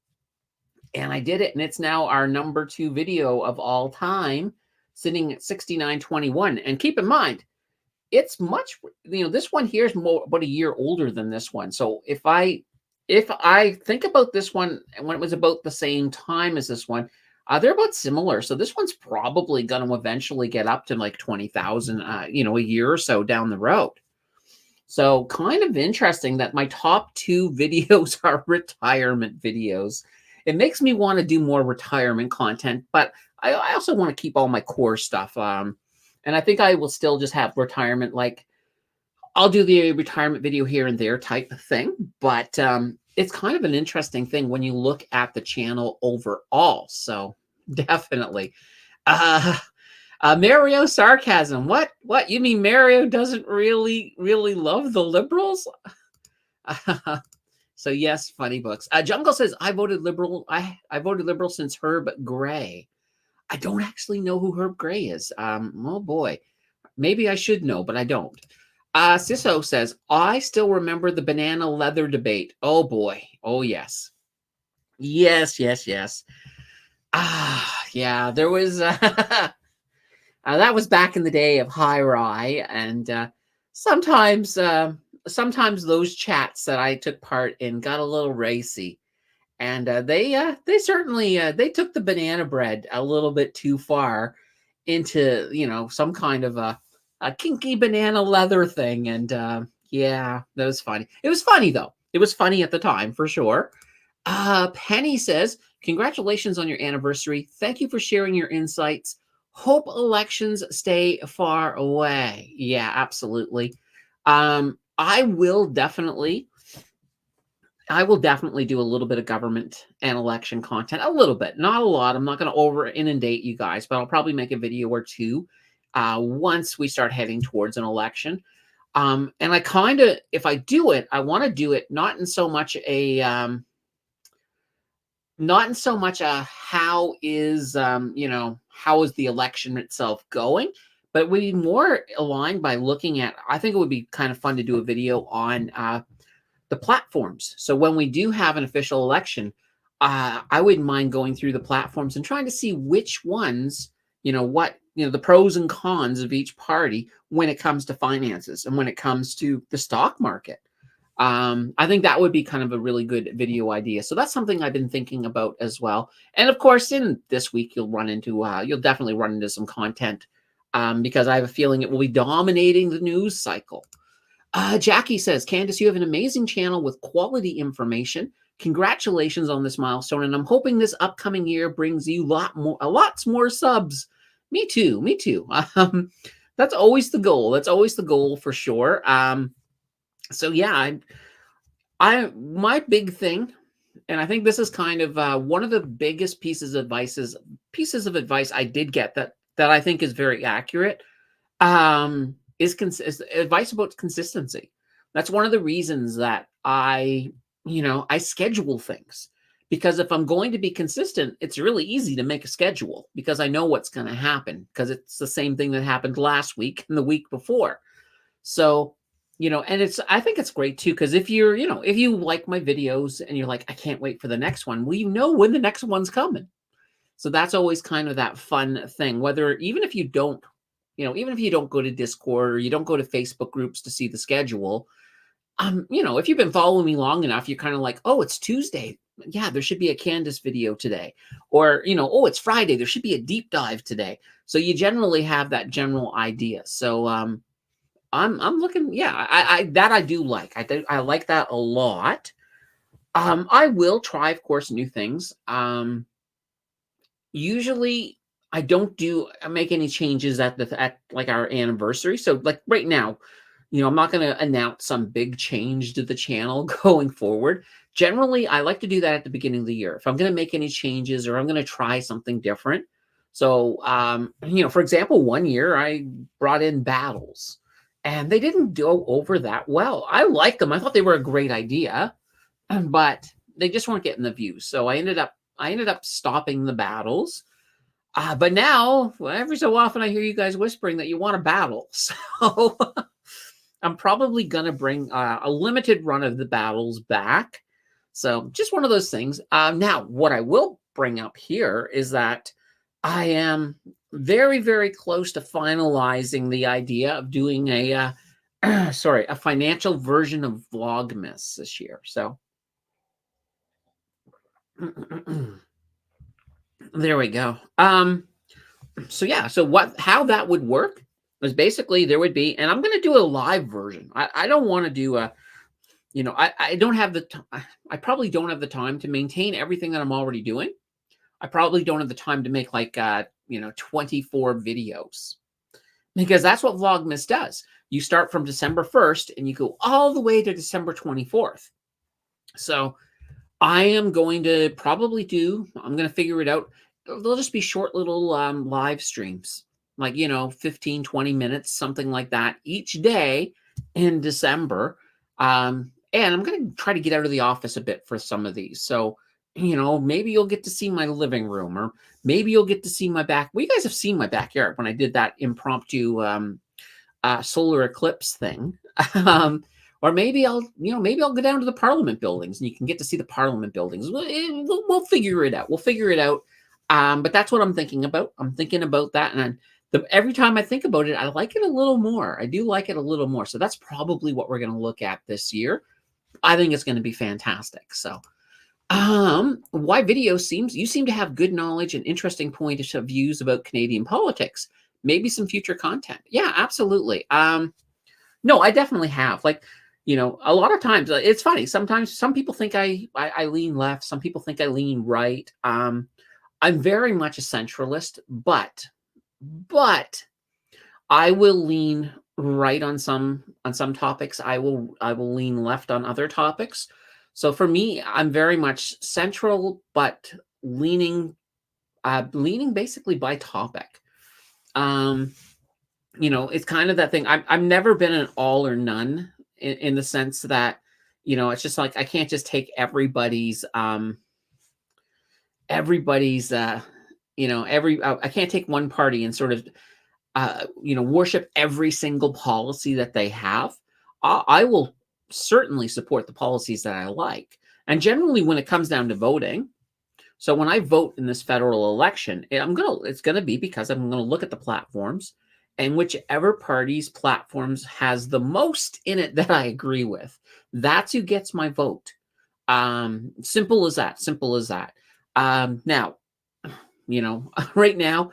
Speaker 1: And I did it. And it's now our #2 video of all time, sitting at 6921. And keep in mind, it's much, this one here is about a year older than this one. So if I think about this one, when it was about the same time as this one, they're about similar. So this one's probably going to eventually get up to like 20,000, a year or so down the road. So kind of interesting that my top 2 videos are retirement videos. It makes me want to do more retirement content, but I also want to keep all my core stuff. And I think I will still just have retirement, like I'll do the retirement video here and there type of thing. But it's kind of an interesting thing when you look at the channel overall. So definitely. Mario sarcasm. What? You mean Mario doesn't really love the liberals? So yes, funny books. Jungle says, I voted liberal. I voted liberal since Herb Gray. I don't actually know who Herb Gray is. Oh boy. Maybe I should know, but I don't. Sisso says, I still remember the banana leather debate. Oh boy. Oh yes. Yes. Yeah, there was that was back in the day of High Rye, and sometimes those chats that I took part in got a little racy, and they certainly they took the banana bread a little bit too far into some kind of a kinky banana leather thing, and yeah, that was funny. It was funny though. It was funny at the time for sure. Penny says, congratulations on your anniversary. Thank you for sharing your insights. Hope elections stay far away. Yeah, absolutely. I will definitely do a little bit of government and election content, a little bit, not a lot. I'm not going to over inundate you guys, but I'll probably make a video or two once we start heading towards an election. And I kind of, if I do it, I want to do it not in so much a not in so much how is how is the election itself going, but we'd be more aligned by looking at. I think it would be kind of fun to do a video on the platforms. So when we do have an official election, I wouldn't mind going through the platforms and trying to see which ones, the pros and cons of each party when it comes to finances and when it comes to the stock market. I think that would be kind of a really good video idea. So that's something I've been thinking about as well. And of course, in this week, you'll definitely run into some content because I have a feeling it will be dominating the news cycle. Jackie says, Candace, you have an amazing channel with quality information. Congratulations on this milestone, and I'm hoping this upcoming year brings you lots more subs. Me too. That's always the goal. That's always the goal for sure. So yeah, my big thing, and I think this is kind of one of the biggest pieces of advice I did get that I think is very accurate. Is advice about consistency. That's one of the reasons that I schedule things, because if I'm going to be consistent, it's really easy to make a schedule because I know what's going to happen, because it's the same thing that happened last week and the week before. So, and I think it's great too, because if you like my videos and you're like, I can't wait for the next one, well, you know when the next one's coming. So that's always kind of that fun thing, even if you don't go to Discord or you don't go to Facebook groups to see the schedule, if you've been following me long enough, you're kind of like, oh, it's Tuesday. Yeah, there should be a Candace video today. Or, oh, it's Friday. There should be a deep dive today. So you generally have that general idea. So I'm looking, yeah, I do like. I like that a lot. I will try, of course, new things. Usually I don't make any changes at like our anniversary. So like right now, I'm not going to announce some big change to the channel going forward. Generally, I like to do that at the beginning of the year. If I'm going to make any changes or I'm going to try something different. So, for example, one year I brought in battles and they didn't go over that well. I liked them. I thought they were a great idea, but they just weren't getting the views. So I ended up stopping the battles. But now, every so often, I hear you guys whispering that you want a battle. So I'm probably going to bring a limited run of the battles back. So just one of those things. Now, what I will bring up here is that I am very, very close to finalizing the idea of doing a financial version of VLOGMAS this year. So there we go. So yeah, how that would work is basically there would be, and I'm going to do a live version. I don't want to do I don't have I probably don't have the time to maintain everything that I'm already doing. I probably don't have the time to make like 24 videos, because that's what Vlogmas does. You start from December 1st and you go all the way to December 24th. So I am going to I'm going to figure it out. They'll just be short little live streams, like, 15, 20 minutes, something like that each day in December. And I'm going to try to get out of the office a bit for some of these. So, maybe you'll get to see my living room, or maybe you'll get to see my back. Well, you guys have seen my backyard when I did that impromptu solar eclipse thing. Or maybe I'll go down to the Parliament buildings and you can get to see the Parliament buildings. We'll figure it out. We'll figure it out. But that's what I'm thinking about. I'm thinking about that. And every time I think about it, I like it a little more. I do like it a little more. So that's probably what we're going to look at this year. I think it's going to be fantastic. So, why video you seem to have good knowledge and interesting points of views about Canadian politics. Maybe some future content. Yeah, absolutely. No, I definitely have. Like, a lot of times it's funny. Sometimes some people think I lean left. Some people think I lean right. I'm very much a centralist, but I will lean right on some topics. I will lean left on other topics. So for me, I'm very much central, but leaning basically by topic. It's kind of that thing. I've never been an all or none in the sense that, it's just like I can't just take everybody's everybody's, I can't take one party and sort of, worship every single policy that they have. I will certainly support the policies that I like. And generally, when it comes down to voting, so when I vote in this federal election, it's gonna be because I'm gonna look at the platforms, and whichever party's platforms has the most in it that I agree with, that's who gets my vote. Simple as that. Simple as that. Now, right now,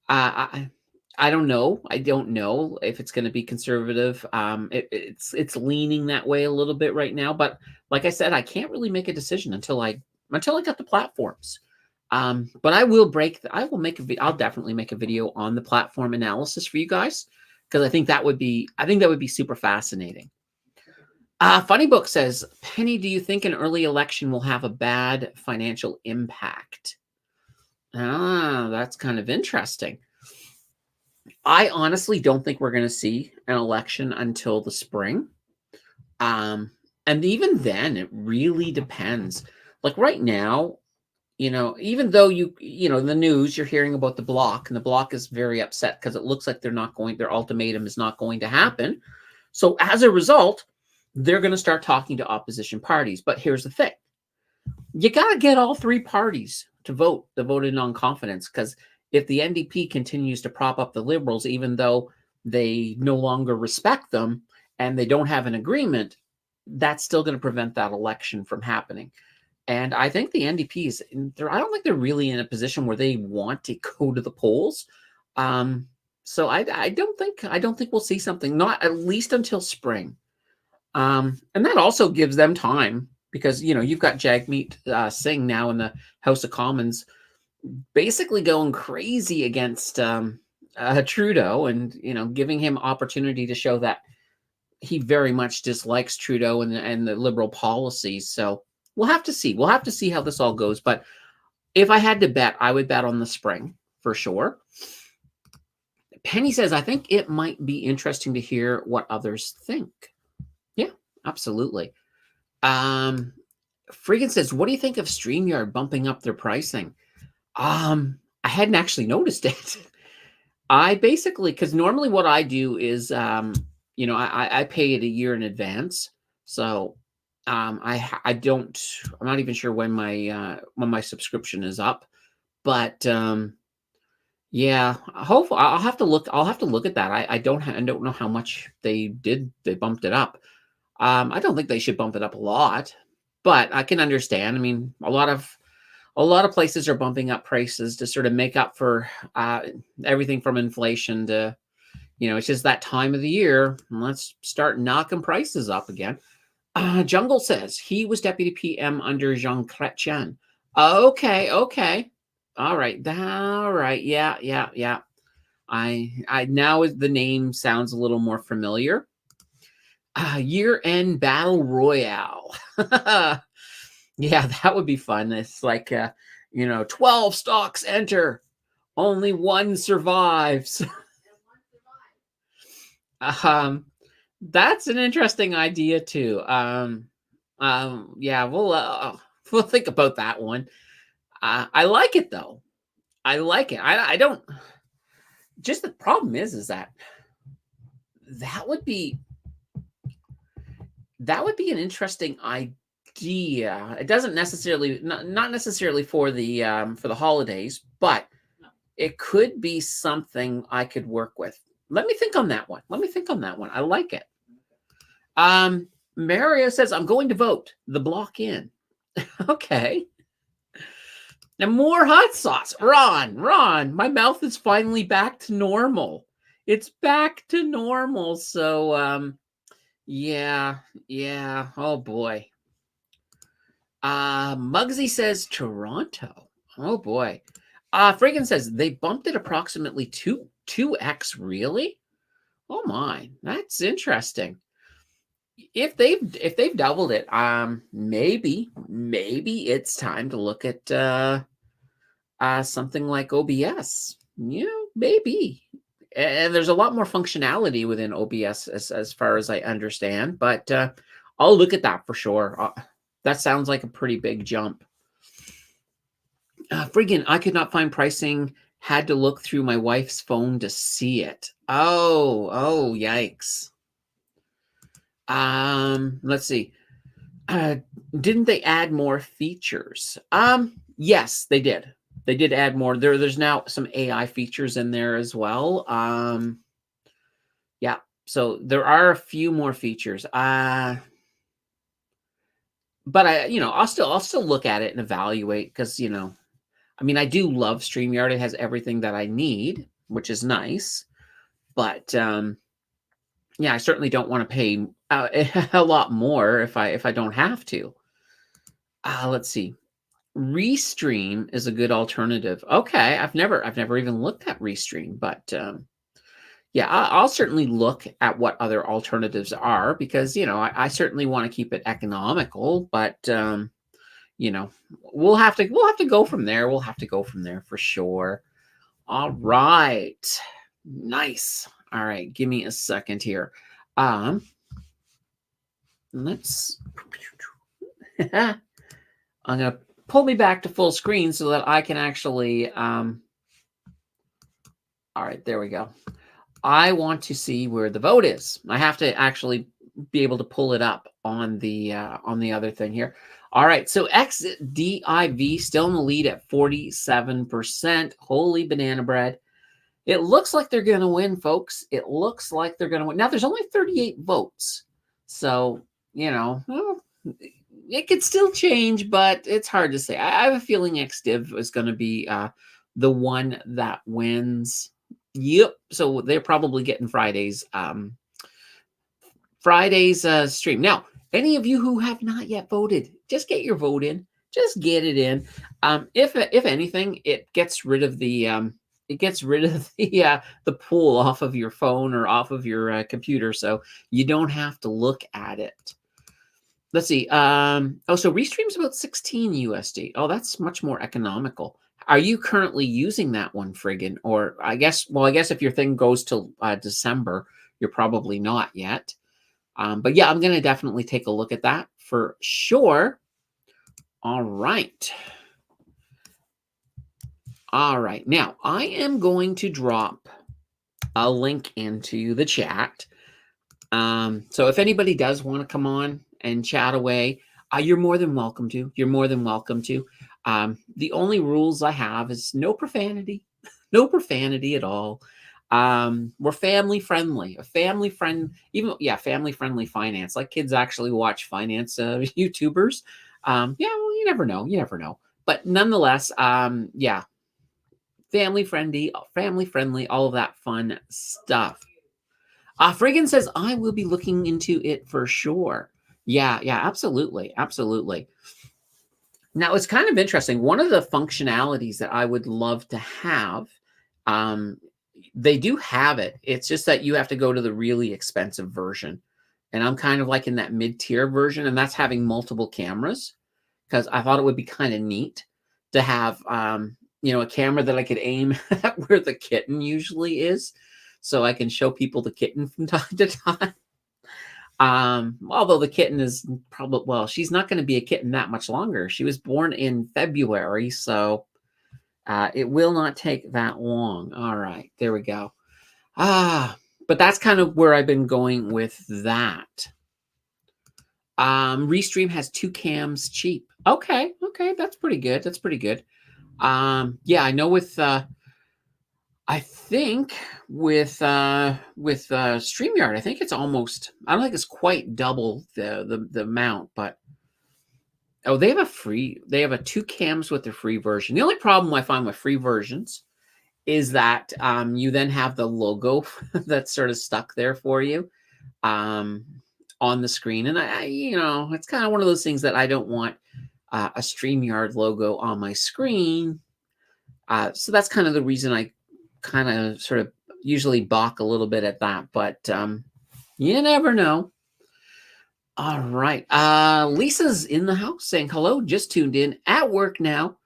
Speaker 1: I I don't know. I don't know if it's going to be conservative. It's leaning that way a little bit right now, but like I said, I can't really make a decision until I got the platforms. But I'll definitely make a video on the platform analysis for you guys because I think that would be super fascinating. Funny Book says, Penny, do you think an early election will have a bad financial impact? That's kind of interesting. I honestly don't think we're going to see an election until the spring. And even then, it really depends. Like right now, even though in the news, you're hearing about the bloc, and the bloc is very upset because it looks like their ultimatum is not going to happen. So as a result, they're going to start talking to opposition parties. But here's the thing. You got to get all three parties to vote in non-confidence, because if the NDP continues to prop up the Liberals, even though they no longer respect them and they don't have an agreement, that's still going to prevent that election from happening. And I think the NDP I don't think they're really in a position where they want to go to the polls. So I don't think we'll see something, not at least until spring. And that also gives them time because, you've got Jagmeet Singh now in the House of Commons basically going crazy against Trudeau and, giving him opportunity to show that he very much dislikes Trudeau and the Liberal policies. So we'll have to see. We'll have to see how this all goes. But if I had to bet, I would bet on the spring for sure. Penny says, I think it might be interesting to hear what others think. Yeah, absolutely. Freakin says, what do you think of StreamYard bumping up their pricing? I hadn't actually noticed it. I basically, because normally what I do is, I pay it a year in advance. So, I'm not even sure when my subscription is up, but, yeah, hopefully I'll have to look at that. I don't know how much they bumped it up. I don't think they should bump it up a lot, but I can understand. I mean, a lot of places are bumping up prices to sort of make up for everything from inflation to, it's just that time of the year. Let's start knocking prices up again. Jungle says he was deputy PM under Jean Chrétien. Okay. All right. Yeah. I now the name sounds a little more familiar. Year-end battle royale. Yeah, that would be fun. It's like, 12 stocks enter, only one survives. That's an interesting idea too. Yeah, we'll think about that one. I like it though. I like it. I don't. Just the problem is that would be an interesting idea. It doesn't necessarily not necessarily for the holidays, but it could be something I could work with. Let me think on that one. I like it. Mario says, I'm going to vote the block in. Okay. And more hot sauce. Ron, my mouth is finally back to normal. It's back to normal. So, yeah. Oh boy. Muggsy says Toronto. Oh boy. Friggin says they bumped it approximately 2x. Really? Oh my, that's interesting. If they've doubled it, maybe it's time to look at something like OBS. Maybe. And there's a lot more functionality within OBS as far as I understand, but I'll look at that for sure. That sounds like a pretty big jump. Friggin', I could not find pricing. Had to look through my wife's phone to see it. Oh, yikes. Let's see. Uh, didn't they add more features? Yes, they did. They did add more. There's now some AI features in there as well. Yeah. So there are a few more features. But I'll still look at it and evaluate because I mean, I do love StreamYard. It has everything that I need, which is nice. But yeah, I certainly don't want to pay a lot more if I don't have to. Let's see. Restream is a good alternative. Okay, I've never even looked at Restream, but yeah, I'll certainly look at what other alternatives are because I certainly want to keep it economical, but you know, we'll have to go from there. We'll have to go from there for sure. All right. Nice. All right, give me a second here. Let's I'm gonna pull me back to full screen so that I can actually all right, there we go. I want to see where the vote is. I have to actually be able to pull it up on the other thing here. All right, so XDIV still in the lead at 47%. Holy banana bread. It looks like they're going to win, folks. It looks like they're going to win. Now, there's only 38 votes. So, well, it could still change, but it's hard to say. I have a feeling XDiv is going to be the one that wins. Yep. So they're probably getting Friday's stream. Now, any of you who have not yet voted, just get your vote in. Just get it in. If anything, it gets rid of the the pool off of your phone or off of your computer, so you don't have to look at it. Let's see. So Restream's about 16 USD. Oh, that's much more economical. Are you currently using that one, friggin'? Or I guess if your thing goes till December, you're probably not yet. But yeah, I'm going to definitely take a look at that for sure. All right. All right. Now, I am going to drop a link into the chat. So if anybody does want to come on and chat away, you're more than welcome to. You're more than welcome to. The only rules I have is no profanity. No profanity at all. We're family friendly. Family friendly finance. Like kids actually watch finance YouTubers. Well, you never know. You never know. But nonetheless, yeah, family friendly, all of that fun stuff. Friggin says I will be looking into it for sure. Yeah, absolutely, absolutely. Now it's kind of interesting. One of the functionalities that I would love to have, they do have it. It's just that you have to go to the really expensive version, and I'm kind of like in that mid-tier version, and that's having multiple cameras because I thought it would be kind of neat to have a camera that I could aim at where the kitten usually is, so I can show people the kitten from time to time. Although the kitten is probably, she's not going to be a kitten that much longer. She was born in February, so it will not take that long. All right, there we go. But that's kind of where I've been going with that. Restream has 2 cams cheap. Okay, that's pretty good. That's pretty good. Yeah, I know with I think with StreamYard, I think it's almost, I don't think it's quite double the amount, but they have a 2 cams with the free version. The only problem I find with free versions is that you then have the logo that's sort of stuck there for you on the screen. And I it's kind of one of those things that I don't want a StreamYard logo on my screen. So that's kind of the reason I kind of sort of usually balk a little bit at that, but you never know. All right. Lisa's in the house saying hello, just tuned in at work now.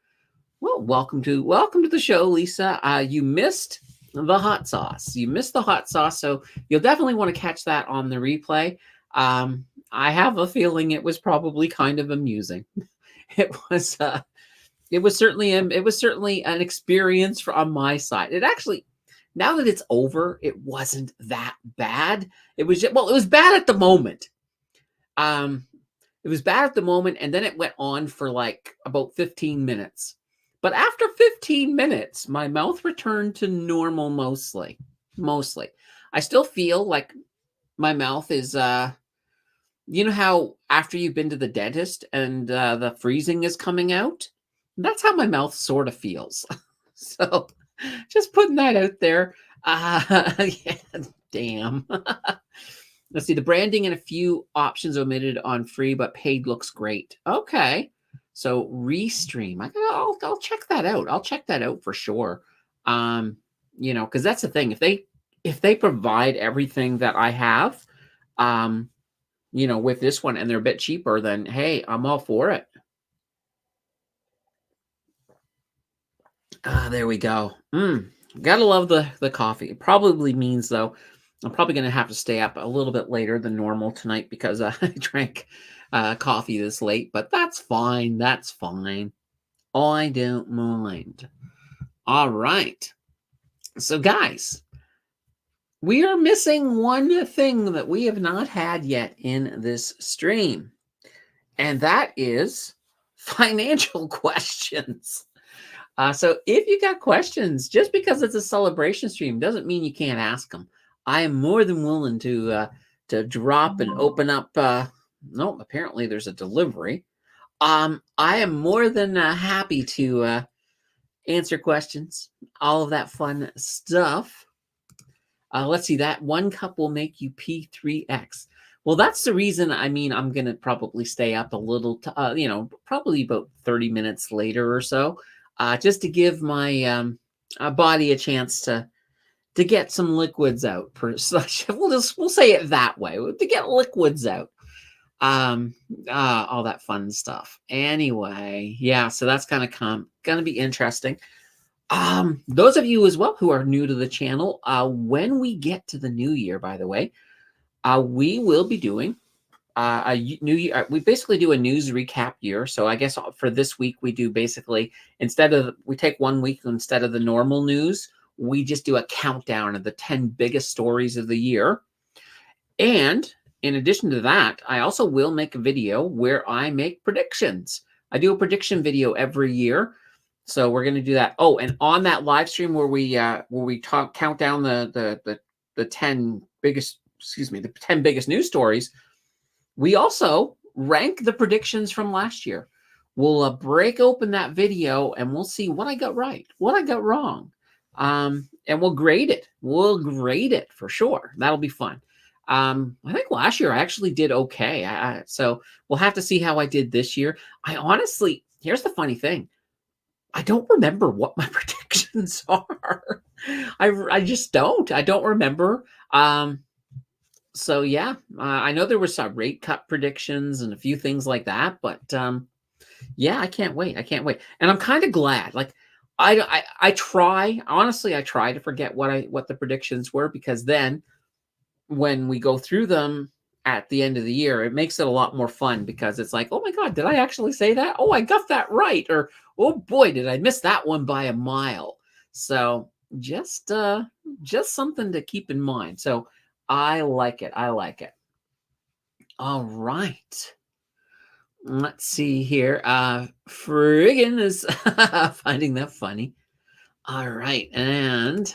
Speaker 1: Well, welcome to the show, Lisa. You missed the hot sauce. So you'll definitely want to catch that on the replay. I have a feeling it was probably kind of amusing. It was It was certainly an experience on my side. It actually, now that it's over, it wasn't that bad. It was just, well, it was bad at the moment. Um, it was bad at the moment, and then it went on for like about 15 minutes. But after 15 minutes, my mouth returned to normal mostly. Mostly. I still feel like my mouth is you know how after you've been to the dentist and the freezing is coming out? That's how my mouth sort of feels. So just putting that out there. Yeah, damn. Let's see. The branding and a few options omitted on free, but paid looks great. Okay. So Restream. I'll check that out. I'll check that out for sure. You know, because that's the thing. If they provide everything that I have, you know, with this one and they're a bit cheaper, then hey, I'm all for it. There we go. Gotta love the coffee. It probably means though, I'm probably gonna have to stay up a little bit later than normal tonight because I drank coffee this late, but that's fine. That's fine. I don't mind. All right. So guys, we are missing one thing that we have not had yet in this stream, and that is financial questions. So if you got questions, just because it's a celebration stream doesn't mean you can't ask them. I am more than willing to drop and open up. No, apparently there's a delivery. I am more than happy to answer questions, all of that fun stuff. Let's see, that one cup will make you P3X. Well, that's the reason. I mean, I'm going to probably stay up a little, you know, probably about 30 minutes later or so, just to give my body a chance to get some liquids out. We'll say it that way, to get liquids out. All that fun stuff. Anyway, yeah, so that's kind of going to be interesting. Those of you as well who are new to the channel, when we get to the new year, by the way, we will be doing a new year. We basically do a news recap year. So I guess for this week, we do basically, we take 1 week instead of the normal news, we just do a countdown of the 10 biggest stories of the year. And in addition to that, I also will make a video where I make predictions. I do a prediction video every year. So we're going to do that. Oh, and on that live stream where we count down the 10 biggest, the 10 biggest news stories, we also rank the predictions from last year. We'll break open that video and we'll see what I got right, what I got wrong, and we'll grade it. We'll grade it for sure. That'll be fun. I think last year I actually did okay. So we'll have to see how I did this year. I honestly, here's the funny thing. I don't remember what my predictions are. I just don't. I don't remember. So yeah, I know there were some rate cut predictions and a few things like that, but yeah, I can't wait. I can't wait, and I'm kind of glad. Like, I try honestly. I try to forget what the predictions were, because then when we go through them at the end of the year, it makes it a lot more fun, because it's like, oh my God, did I actually say that? Oh, I got that right. Or, oh boy, did I miss that one by a mile. So just something to keep in mind. So I like it. I like it. All right. Let's see here. Friggin is finding that funny. All right. And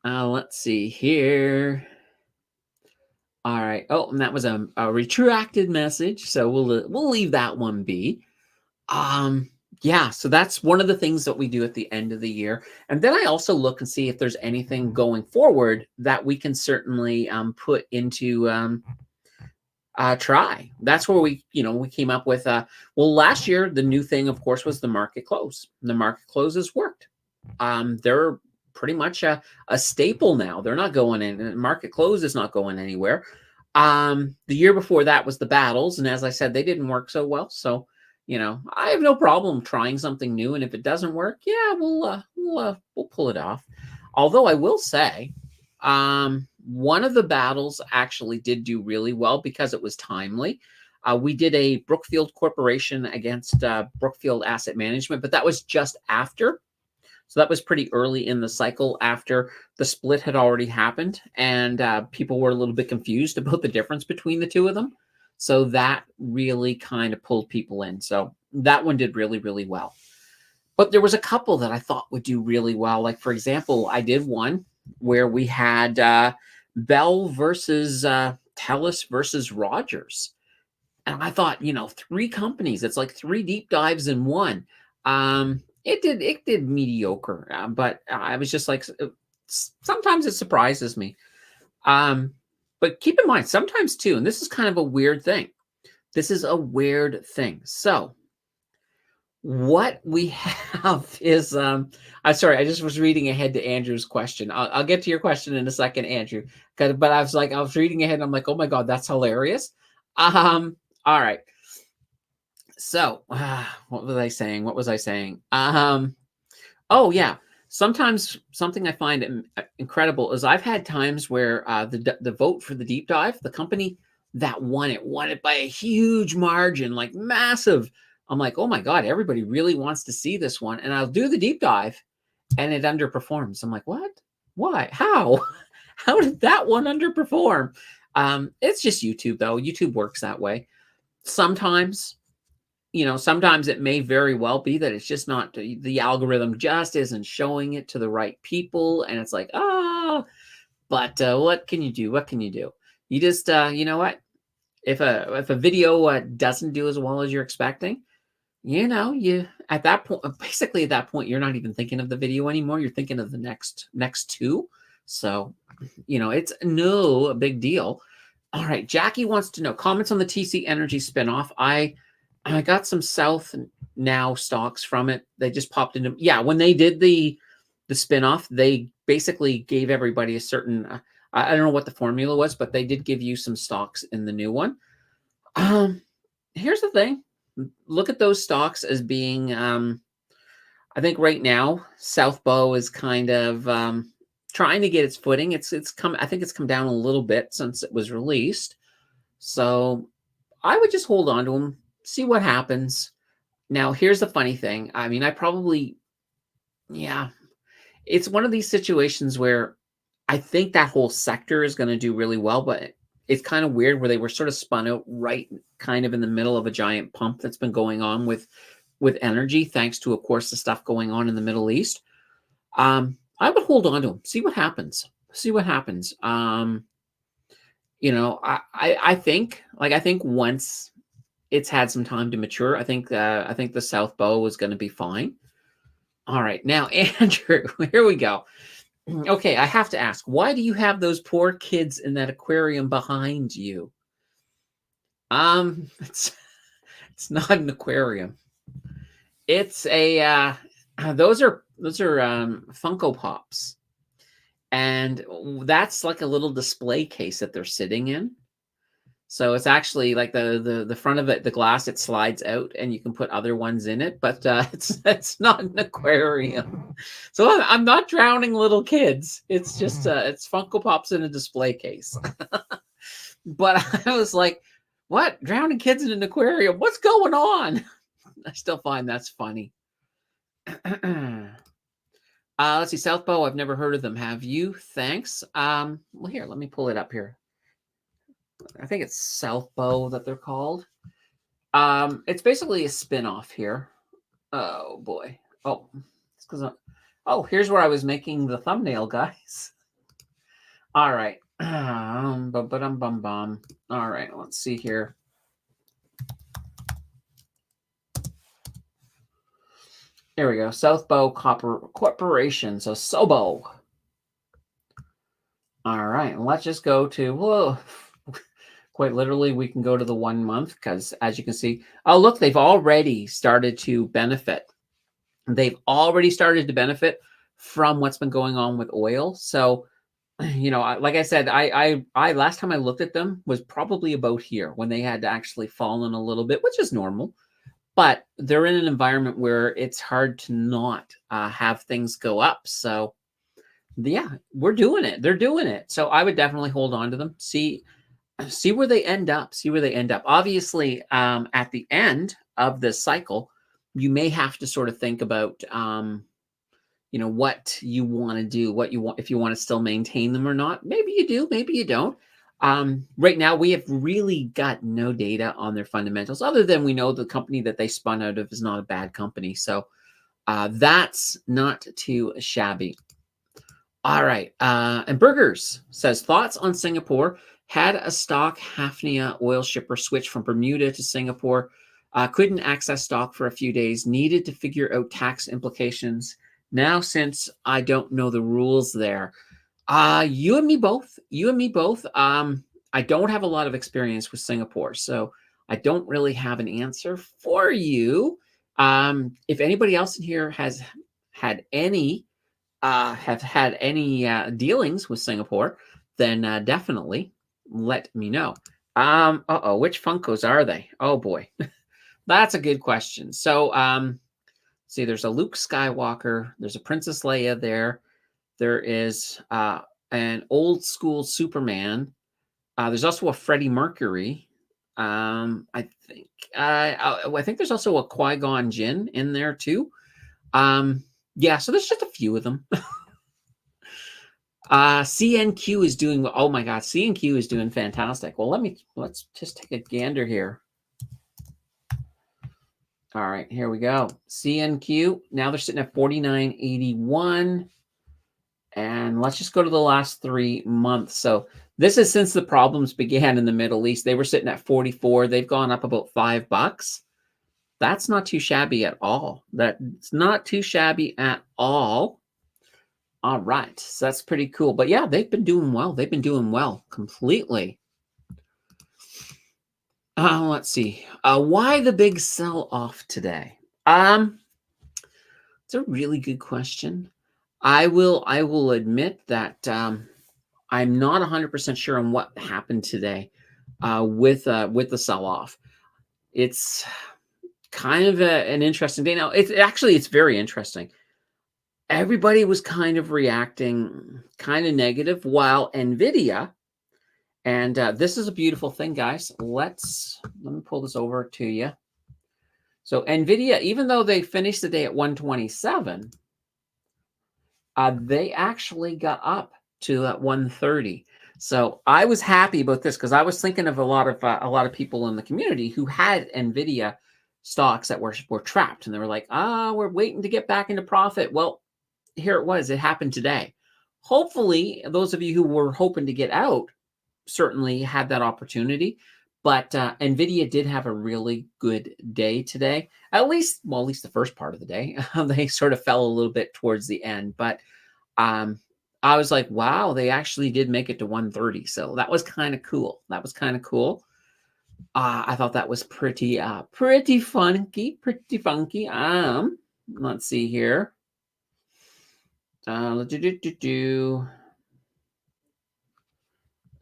Speaker 1: let's see here. All right. Oh, and that was a retracted message, so we'll leave that one be. Yeah, so that's one of the things that we do at the end of the year. And then I also look and see if there's anything going forward that we can certainly put into try. That's where we came up with well, last year the new thing, of course, was the market close. The market closes worked. They're pretty much a staple now. They're not going in. Market close is not going anywhere. The year before that was the battles, and as I said, they didn't work so well. So, I have no problem trying something new, and if it doesn't work, yeah, we'll pull it off. Although I will say, one of the battles actually did do really well because it was timely. We did a Brookfield Corporation against Brookfield Asset Management, but that was just after. So that was pretty early in the cycle after the split had already happened, and people were a little bit confused about the difference between the two of them. So that really kind of pulled people in. So that one did really, really well. But there was a couple that I thought would do really well. Like, for example, I did one where we had Bell versus Telus versus Rogers. And I thought, 3 companies, it's like 3 deep dives in one. It did mediocre, but I was just like, sometimes it surprises me. But keep in mind, sometimes too, and this is kind of a weird thing. This is a weird thing. So what we have is, I'm sorry, I just was reading ahead to Andrew's question. I'll get to your question in a second, Andrew. But I was reading ahead and I'm like, oh my God, that's hilarious. All right. So what was I saying? Oh yeah. Sometimes something I find incredible is I've had times where the vote for the deep dive, the company that won it by a huge margin, like massive. I'm like, oh my God, everybody really wants to see this one. And I'll do the deep dive and it underperforms. I'm like, what? Why? How? How did that one underperform? It's just YouTube though. YouTube works that way. Sometimes it may very well be that it's just not, the algorithm just isn't showing it to the right people. And it's like, but what can you do? What can you do? You just, you know what? If a video doesn't do as well as you're expecting, you at that point, basically at that point, you're not even thinking of the video anymore. You're thinking of the next two. So, it's no big deal. All right. Jackie wants to know comments on the TC Energy spinoff. I got some South Now stocks from it. They just popped into, when they did the spinoff, they basically gave everybody a certain, I don't know what the formula was, but they did give you some stocks in the new one. Here's the thing. Look at those stocks as being, I think right now, South Bow is kind of trying to get its footing. I think it's come down a little bit since it was released. So I would just hold on to them, see what happens. Now, here's the funny thing. I mean, it's one of these situations where I think that whole sector is going to do really well, but it's kind of weird where they were sort of spun out right kind of in the middle of a giant pump that's been going on with energy, thanks to, of course, the stuff going on in the Middle East. I would hold on to them, see what happens. I think once it's had some time to mature, I think the South Bow is going to be fine. All right, now Andrew, here we go. Okay, I have to ask, why do you have those poor kids in that aquarium behind you? It's not an aquarium. It's a those are Funko Pops. And that's like a little display case that they're sitting in. So it's actually like the front of it, the glass, it slides out and you can put other ones in it, but it's not an aquarium. So I'm not drowning little kids. It's just it's Funko Pops in a display case. But I was like, what? Drowning kids in an aquarium? What's going on? I still find that's funny. Let's see, South Bow, I've never heard of them. Have you? Thanks. Well, here, let me pull it up here. I think it's South Bow that they're called. It's basically a spin-off here. Oh boy. Oh, it's because here's where I was making the thumbnail, guys. All right. All right, let's see here. There we go. South Bow Corporation. So SOBO. All right, let's just go to, quite literally, we can go to the 1 month because as you can see, oh, look, they've already started to benefit. They've already started to benefit from what's been going on with oil. So, like I said, I last time I looked at them was probably about here when they had actually fallen a little bit, which is normal. But they're in an environment where it's hard to not have things go up. So, yeah, we're doing it. They're doing it. So I would definitely hold on to them. See, see where they end up. See where they end up. Obviously, at the end of this cycle, you may have to sort of think about, what you want to do, what you want, if you want to still maintain them or not. Maybe you do, maybe you don't. Right now, we have really got no data on their fundamentals, other than we know the company that they spun out of is not a bad company. So that's not too shabby. All right. And Burgers says, thoughts on Singapore. Had a stock Hafnia oil shipper switch from Bermuda to Singapore. Couldn't access stock for a few days. Needed to figure out tax implications. Now, since I don't know the rules there, you and me both. You and me both. I don't have a lot of experience with Singapore, so I don't really have an answer for you. If anybody else in here has had any dealings with Singapore, then definitely let me know. Which Funkos are they? Oh boy, that's a good question. So, see, there's a Luke Skywalker, there's a Princess Leia there, there is an old school Superman. There's also a Freddie Mercury. I think there's also a Qui-Gon Jinn in there too. Yeah, so there's just a few of them. CNQ is doing, oh my God, CNQ is doing fantastic. Well, let's just take a gander here. All right, here we go. CNQ, now they're sitting at 49.81. And let's just go to the last 3 months. So this is since the problems began in the Middle East. They were sitting at 44. They've gone up about $5. That's not too shabby at all. That's not too shabby at all. All right. So that's pretty cool. But yeah, they've been doing well. They've been doing well completely. Let's see. Why the big sell-off today? It's a really good question. I will admit that I'm not 100% sure on what happened today with the sell-off. It's kind of an interesting day. Now, it's very interesting. Everybody was kind of reacting kind of negative, while NVIDIA, and this is a beautiful thing, guys. Let me pull this over to you. So NVIDIA, even though they finished the day at 127, they actually got up to that 130. So I was happy about this because I was thinking of a lot of people in the community who had NVIDIA stocks that were trapped, and they were like, we're waiting to get back into profit. Well, here it was. It happened today. Hopefully, those of you who were hoping to get out certainly had that opportunity. But NVIDIA did have a really good day today. At least the first part of the day. They sort of fell a little bit towards the end. But I was like, wow, they actually did make it to 130. So that was kind of cool. I thought that was pretty funky. Let's see here.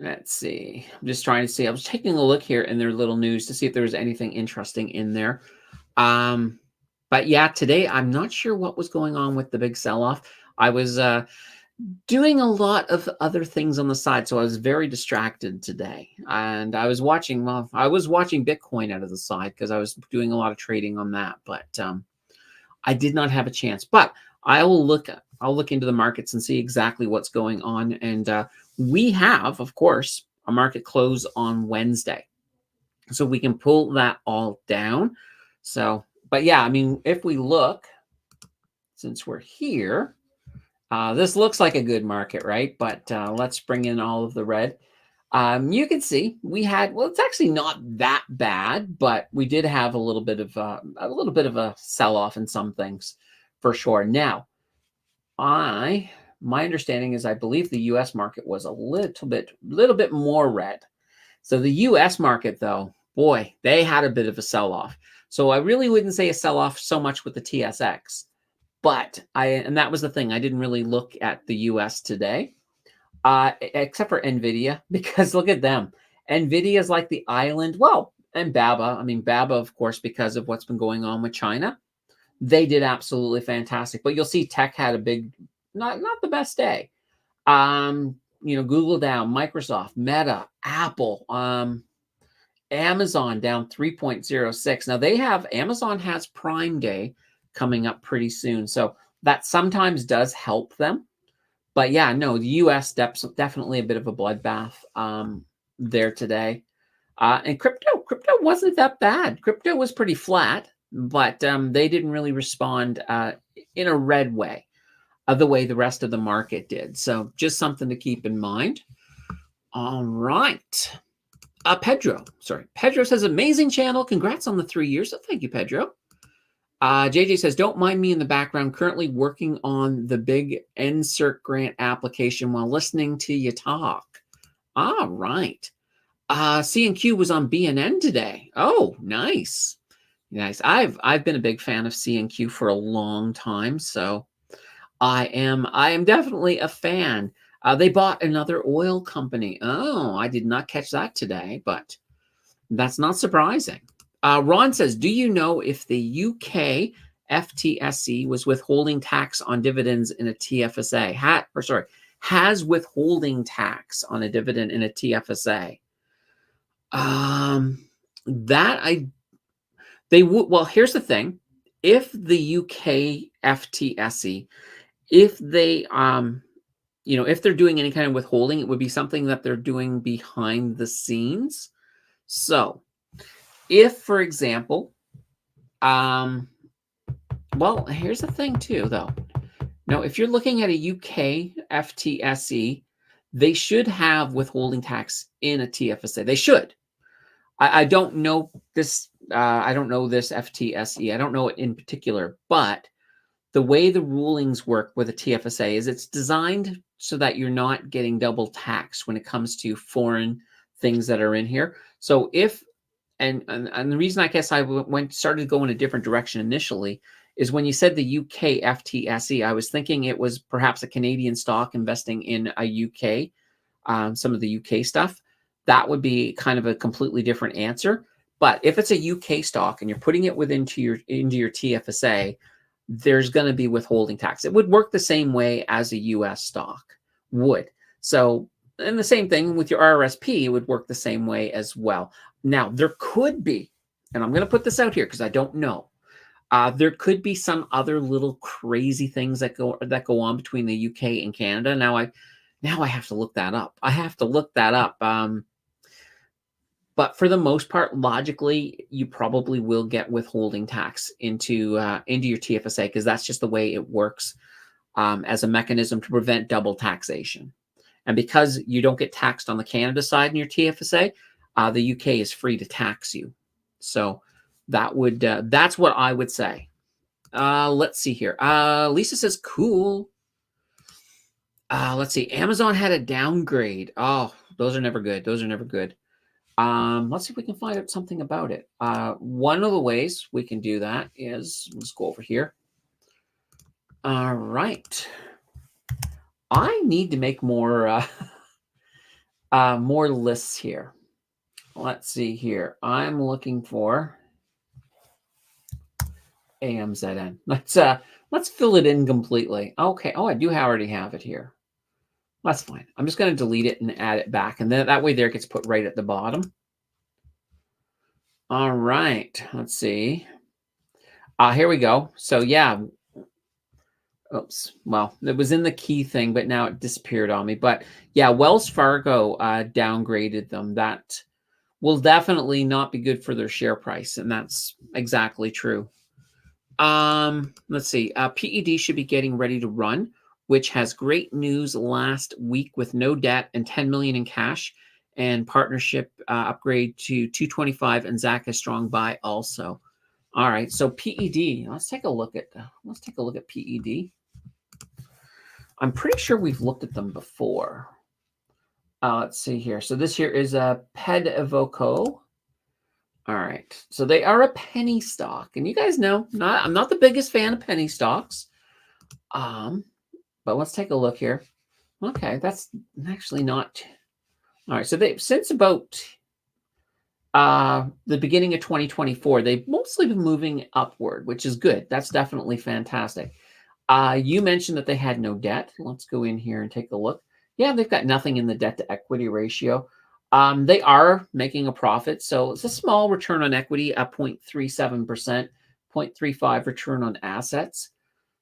Speaker 1: Let's see. I'm just trying to see. I was taking a look here in their little news to see if there was anything interesting in there. But yeah, today I'm not sure what was going on with the big sell-off. I was doing a lot of other things on the side, so I was very distracted today. And I was watching Bitcoin out of the side because I was doing a lot of trading on that. But I did not have a chance. But I'll look into the markets and see exactly what's going on. And we have, of course, a market close on Wednesday. So we can pull that all down. So, but yeah, I mean, if we look, since we're here, this looks like a good market, right? But let's bring in all of the red. You can see we had, well, it's actually not that bad, but we did have a little bit of a sell-off in some things for sure. Now, my understanding is I believe the U.S. market was a little bit more red. So the U.S. market, though, boy, they had a bit of a sell-off. So I really wouldn't say a sell-off so much with the TSX, but and that was the thing. I didn't really look at the U.S. today, except for NVIDIA, because look at them. NVIDIA is like the island. Well, and BABA. I mean, BABA, of course, because of what's been going on with China. They did absolutely fantastic. But you'll see tech had a big, not the best day. Google down, Microsoft, Meta, Apple, Amazon down 3.06. Now Amazon has Prime Day coming up pretty soon. So that sometimes does help them. But yeah, no, the US definitely a bit of a bloodbath there today. And crypto wasn't that bad. Crypto was pretty flat, but they didn't really respond in a red way, the way the rest of the market did. So just something to keep in mind. All right. Pedro says, amazing channel. Congrats on the 3 years. So thank you, Pedro. JJ says, don't mind me in the background, currently working on the big NSERC grant application while listening to you talk. All right. C&Q was on BNN today. Oh, nice. Nice. I've been a big fan of C&Q for a long time, so I am definitely a fan. They bought another oil company. Oh, I did not catch that today, but that's not surprising. Ron says, do you know if the UK FTSE was withholding tax on dividends in a TFSA? Has withholding tax on a dividend in a TFSA? They would. Well, here's the thing: if the UK FTSE, if they if they're doing any kind of withholding, it would be something that they're doing behind the scenes. So, if, for example, well, here's the thing too, though. Now, if you're looking at a UK FTSE, they should have withholding tax in a TFSA. They should. I don't know this. I don't know this FTSE. I don't know it in particular, but the way the rulings work with a TFSA is it's designed so that you're not getting double taxed when it comes to foreign things that are in here. So if and the reason I guess I started going a different direction initially is when you said the UK FTSE, I was thinking it was perhaps a Canadian stock investing in a UK, some of the UK stuff. That would be kind of a completely different answer. But if it's a UK stock and you're putting it into your TFSA, there's going to be withholding tax. It would work the same way as a US stock would. So, and the same thing with your RRSP, it would work the same way as well. Now, there could be, and I'm going to put this out here because I don't know, there could be some other little crazy things that go on between the UK and Canada. Now I have to look that up. But for the most part, logically, you probably will get withholding tax into your TFSA because that's just the way it works as a mechanism to prevent double taxation. And because you don't get taxed on the Canada side in your TFSA, the UK is free to tax you. So that's what I would say. Let's see here. Lisa says, cool. Let's see. Amazon had a downgrade. Oh, those are never good. Let's see if we can find out something about it. One of the ways we can do that is, let's go over here. All right. I need to make more more lists here. Let's see here. I'm looking for AMZN. Let's fill it in completely. Okay. Oh, I do already have it here. That's fine. I'm just going to delete it and add it back. And then that way there it gets put right at the bottom. All right. Let's see. Here we go. So yeah. Oops. Well, it was in the key thing, but now it disappeared on me. But yeah, Wells Fargo downgraded them. That will definitely not be good for their share price. And that's exactly true. Let's see. PED should be getting ready to run, which has great news last week with no debt and 10 million in cash and partnership upgrade to 225 and Zach is strong buy also. All right, so PED. Let's take a look at PED. I'm pretty sure we've looked at them before. Let's see here. So this here is a PEDEVOCO. All right, so they are a penny stock, and you guys know I'm not the biggest fan of penny stocks. But let's take a look here. Okay, that's actually not. All right, so they've since about the beginning of 2024, they've mostly been moving upward, which is good. That's definitely fantastic. You mentioned that they had no debt. Let's go in here and take a look. Yeah, they've got nothing in the debt to equity ratio. They are making a profit, so it's a small return on equity at 0.37%, 0.35 return on assets.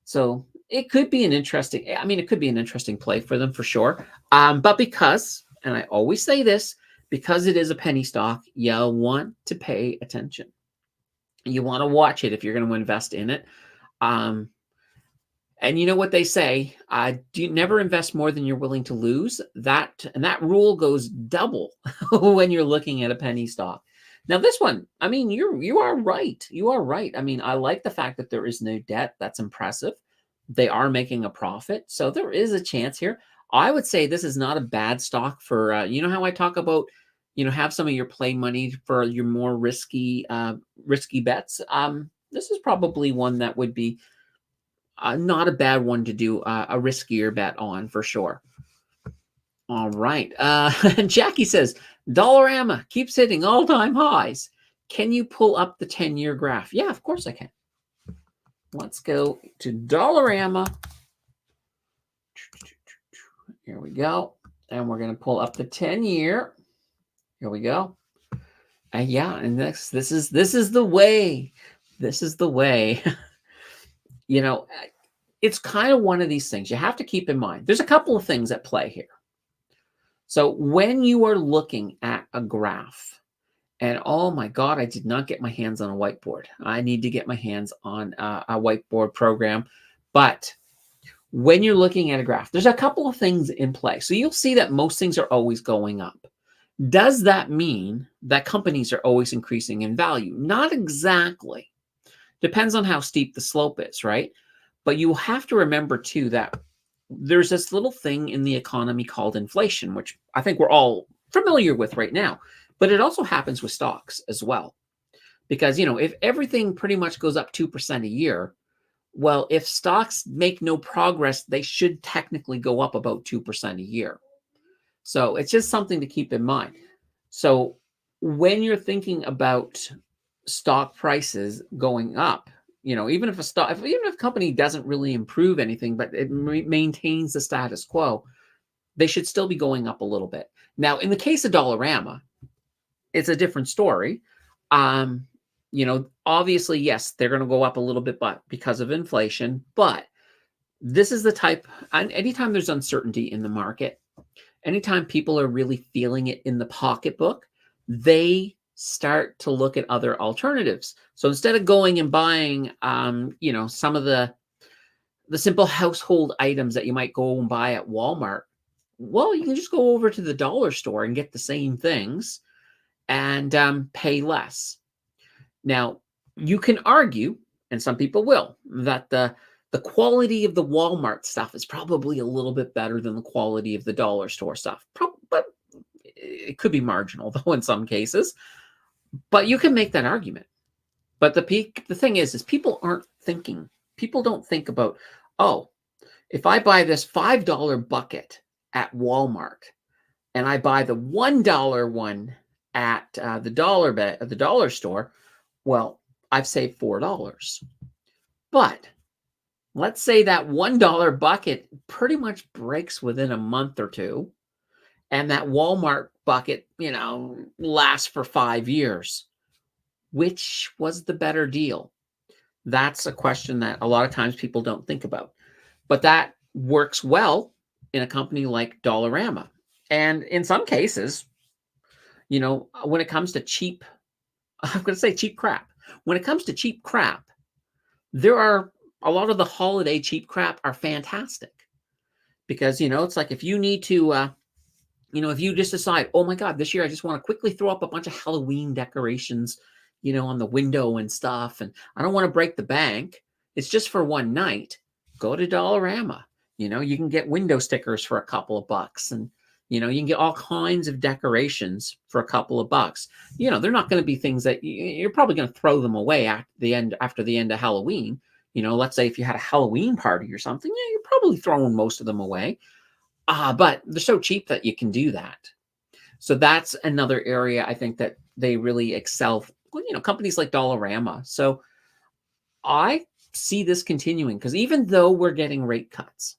Speaker 1: So it could be an interesting, I mean, it could be an interesting play for them for sure. But because, and I always say this, because it is a penny stock, you want to pay attention. You want to watch it if you're going to invest in it. Um, and you know what they say, do you never invest more than you're willing to lose. That rule goes double when you're looking at a penny stock. Now this one, I mean, you are right. You are right. I mean, I like the fact that there is no debt. That's impressive. They are making a profit, so there is a chance here. I would say this is not a bad stock for you know how I talk about, have some of your play money for your more risky bets. This is probably one that would be not a bad one to do a riskier bet on for sure. All right. Jackie says, Dollarama keeps hitting all-time highs. Can you pull up the 10-year graph? Yeah, of course I can. Let's go to Dollarama. Here we go. And we're going to pull up the 10-year. Here we go. Yeah, and this is the way. This is the way. It's kind of one of these things you have to keep in mind. There's a couple of things at play here. So when you are looking at a graph, and oh my God, I did not get my hands on a whiteboard. I need to get my hands on a whiteboard program. But when you're looking at a graph, there's a couple of things in play. So you'll see that most things are always going up. Does that mean that companies are always increasing in value? Not exactly. Depends on how steep the slope is, right? But you have to remember too that there's this little thing in the economy called inflation, which I think we're all familiar with right now. But it also happens with stocks as well. Because, if everything pretty much goes up 2% a year, well, if stocks make no progress, they should technically go up about 2% a year. So it's just something to keep in mind. So when you're thinking about stock prices going up, even if a company doesn't really improve anything, but it maintains the status quo, they should still be going up a little bit. Now, in the case of Dollarama, it's a different story. Obviously, yes, they're going to go up a little bit, but because of inflation. But this is the type, anytime there's uncertainty in the market, anytime people are really feeling it in the pocketbook, they start to look at other alternatives. So instead of going and buying, some of the simple household items that you might go and buy at Walmart, well, you can just go over to the dollar store and get the same things and pay less. Now, you can argue, and some people will, that the quality of the Walmart stuff is probably a little bit better than the quality of the dollar store stuff. But it could be marginal, though, in some cases. But you can make that argument. But the thing is people aren't thinking. People don't think about, oh, if I buy this $5 bucket at Walmart and I buy the $1 one at the dollar store, well, I've saved $4. But let's say that $1 bucket pretty much breaks within a month or two, and that Walmart bucket, lasts for 5 years. Which was the better deal? That's a question that a lot of times people don't think about. But that works well in a company like Dollarama. And in some cases, when it comes to cheap, I'm going to say cheap crap. When it comes to cheap crap, there are a lot of the holiday cheap crap are fantastic. Because, it's like if you need to, if you just decide, oh my God, this year I just want to quickly throw up a bunch of Halloween decorations, on the window and stuff, and I don't want to break the bank. It's just for one night. Go to Dollarama. You can get window stickers for a couple of bucks, and you can get all kinds of decorations for a couple of bucks. They're not going to be things that you're probably going to throw them away after the end of Halloween. Let's say if you had a Halloween party or something, you're probably throwing most of them away. But they're so cheap that you can do that. So that's another area I think that they really excel. Companies like Dollarama. So I see this continuing because even though we're getting rate cuts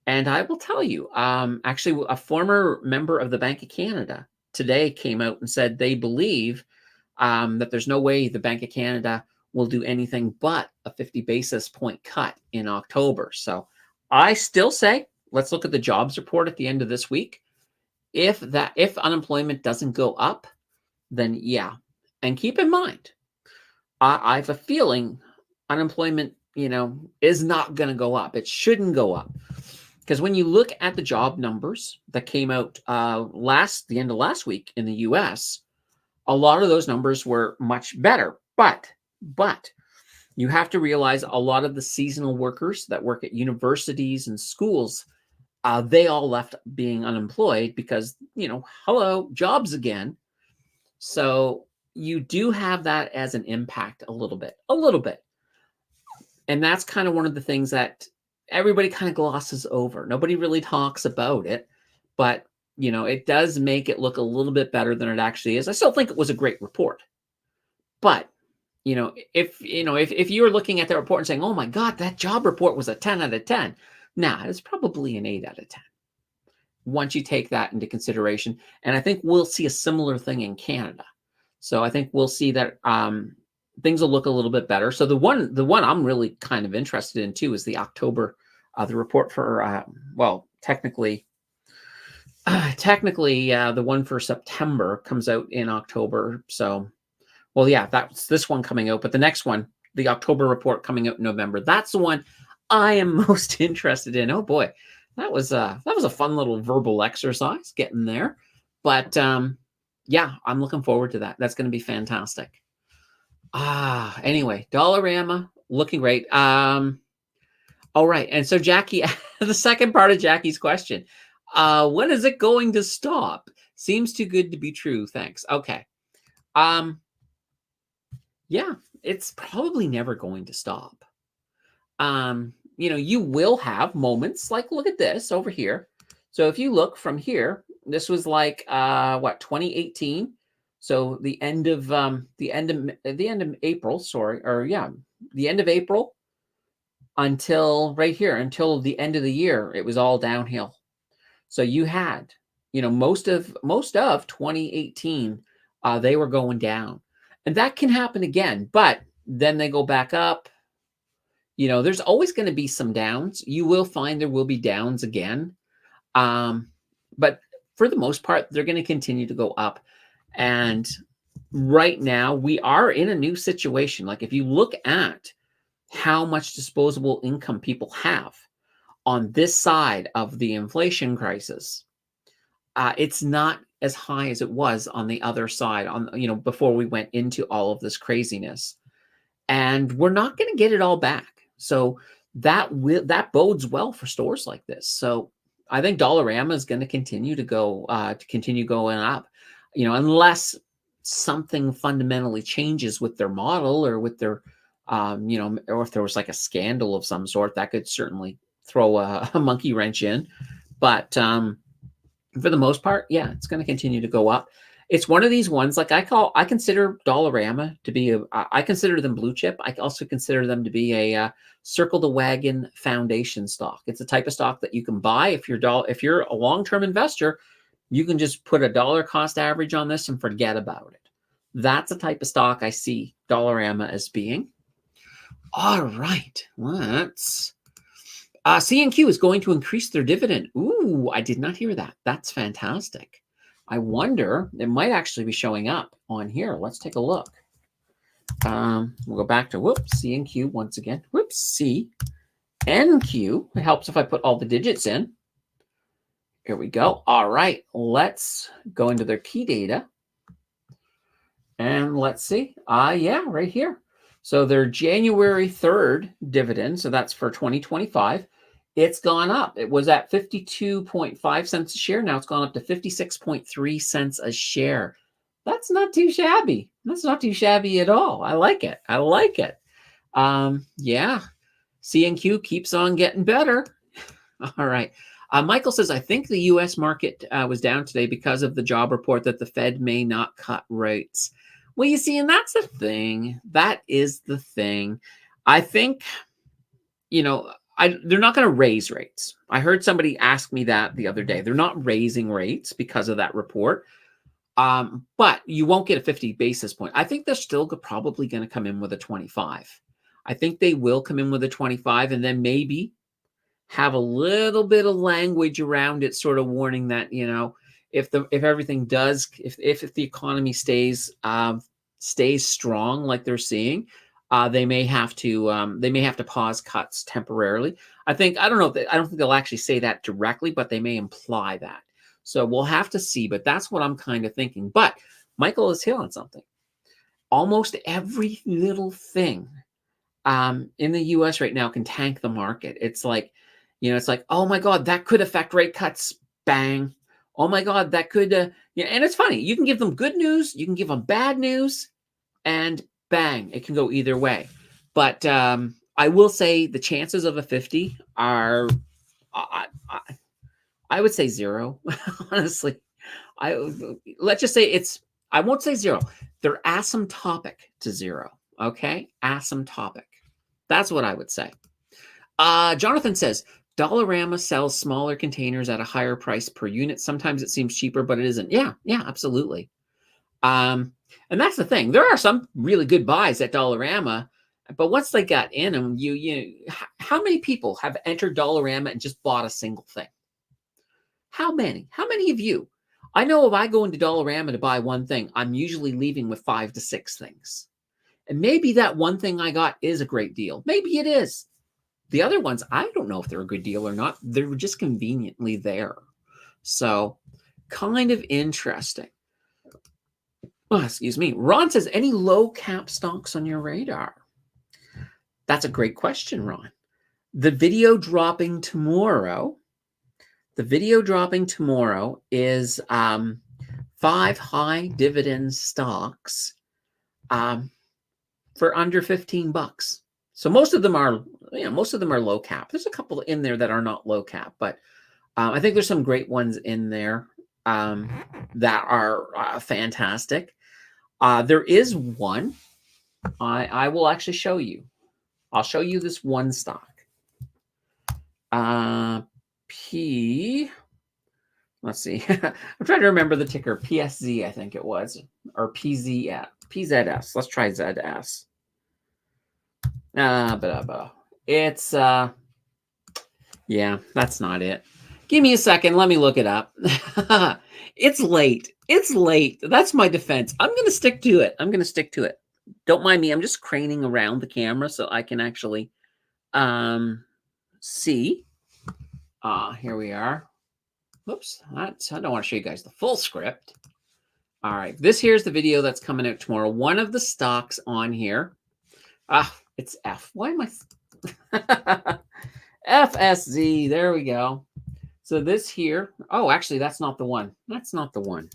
Speaker 1: And I will tell you, actually, a former member of the Bank of Canada today came out and said they believe that there's no way the Bank of Canada will do anything but a 50 basis point cut in October. So I still say, let's look at the jobs report at the end of this week. If unemployment doesn't go up, then yeah. And keep in mind, I have a feeling unemployment, is not going to go up. It shouldn't go up. Because when you look at the job numbers that came out the end of last week in the US, a lot of those numbers were much better. But you have to realize a lot of the seasonal workers that work at universities and schools, they all left being unemployed because, hello, jobs again. So you do have that as an impact a little bit. And that's kind of one of the things that everybody kind of glosses over. Nobody really talks about it, but it does make it look a little bit better than it actually is. I still think it was a great report. But, if you were looking at the report and saying, "Oh my God, that job report was a 10 out of 10." Nah, it's probably an 8 out of 10. Once you take that into consideration, and I think we'll see a similar thing in Canada. So I think we'll see that things will look a little bit better. So the one I'm really kind of interested in too is the October, the report for technically the one for September comes out in October. So, well, yeah, that's this one coming out, but the next one, the October report coming out in November, that's the one I am most interested in. Oh boy, that was a fun little verbal exercise getting there, but yeah, I'm looking forward to that. That's going to be fantastic. Anyway, Dollarama looking great. All right, and so Jackie, the second part of Jackie's question, when is it going to stop? Seems too good to be true. Thanks. Okay. Yeah, it's probably never going to stop. You will have moments like, look at this over here. So if you look from here, this was like 2018. So the end of April, the end of April until right here, until the end of the year, it was all downhill. So you had, most of 2018, they were going down. And that can happen again, but then they go back up. There's always going to be some downs. You will find there will be downs again. But for the most part, they're going to continue to go up. And right now, we are in a new situation. Like if you look at how much disposable income people have on this side of the inflation crisis, it's not as high as it was on the other side, before we went into all of this craziness. And we're not going to get it all back. So that bodes well for stores like this. So I think Dollarama is going to continue going up, unless something fundamentally changes with their model or with their, or if there was like a scandal of some sort, that could certainly throw a monkey wrench in. But for the most part, yeah, it's going to continue to go up. It's one of these ones, like I consider Dollarama to be I consider them blue chip. I also consider them to be a circle the wagon foundation stock. It's a type of stock that you can buy if you're a long-term investor. You can just put a dollar cost average on this and forget about it. That's the type of stock I see Dollarama as being. All right, let's. C&Q is going to increase their dividend. Ooh, I did not hear that. That's fantastic. I wonder, it might actually be showing up on here. Let's take a look. We'll go back to, C&Q once again. C, NQ. It helps if I put all the digits in. Here we go. All right, let's go into their key data. And let's see. Yeah, right here. So their January 3rd dividend, so that's for 2025, it's gone up. It was at 52.5 cents a share. Now it's gone up to 56.3 cents a share. That's not too shabby. That's not too shabby at all. I like it. Yeah. C&Q keeps on getting better. All right. Michael says, I think the U.S. market was down today because of the job report that the Fed may not cut rates. Well, you see, and that's the thing. That is the thing. I think, they're not going to raise rates. I heard somebody ask me that the other day. They're not raising rates because of that report. But you won't get a 50 basis point. I think they're still probably going to come in with a 25. I think they will come in with a 25 and then maybe have a little bit of language around it, sort of warning that, you know, if everything does, if the economy stays strong like they're seeing, they may have to pause cuts temporarily. I don't know I don't think they'll actually say that directly, but they may imply that. So we'll have to see, but that's what I'm kind of thinking. But Michael is hitting on something. Almost every little thing in the US right now can tank the market. It's like, you know, it's like, oh my God, that could affect rate cuts. Bang. Oh my God, that could, yeah. And it's funny. You can give them good news. You can give them bad news and bang, it can go either way. But I will say the chances of a 50 are, I would say 0, honestly. Let's just say I won't say 0. They're asymptotic to 0. Okay, asymptotic. That's what I would say. Jonathan says Dollarama sells smaller containers at a higher price per unit. Sometimes it seems cheaper, but it isn't. Yeah, absolutely. And that's the thing. There are some really good buys at Dollarama, but once they got in them, how many people have entered Dollarama and just bought a single thing? How many? How many of you? I know if I go into Dollarama to buy one thing, I'm usually leaving with 5 to 6 things. And maybe that one thing I got is a great deal. Maybe it is. The other ones, I don't know if they're a good deal or not. They're just conveniently there. So, kind of interesting. Oh, excuse me. Ron says, any low cap stocks on your radar? That's a great question, Ron. The video dropping tomorrow is 5 high dividend stocks for under $15. So most of them are low cap. There's a couple in there that are not low cap, but I think there's some great ones in there that are fantastic. There is one I will actually show you. I'll show you this one stock. Let's see. I'm trying to remember the ticker. PSZ, I think it was, or PZS. Let's try ZS. It's yeah, that's not it. Give me a second. Let me look it up. It's late. It's late. That's my defense. I'm going to stick to it. Don't mind me. I'm just craning around the camera so I can actually see. Here we are. Whoops. I don't want to show you guys the full script. All right. This here's the video that's coming out tomorrow. One of the stocks on here. It's F. Why am I? FSZ. There we go. So this here. Oh, actually, that's not the one. That's not the one.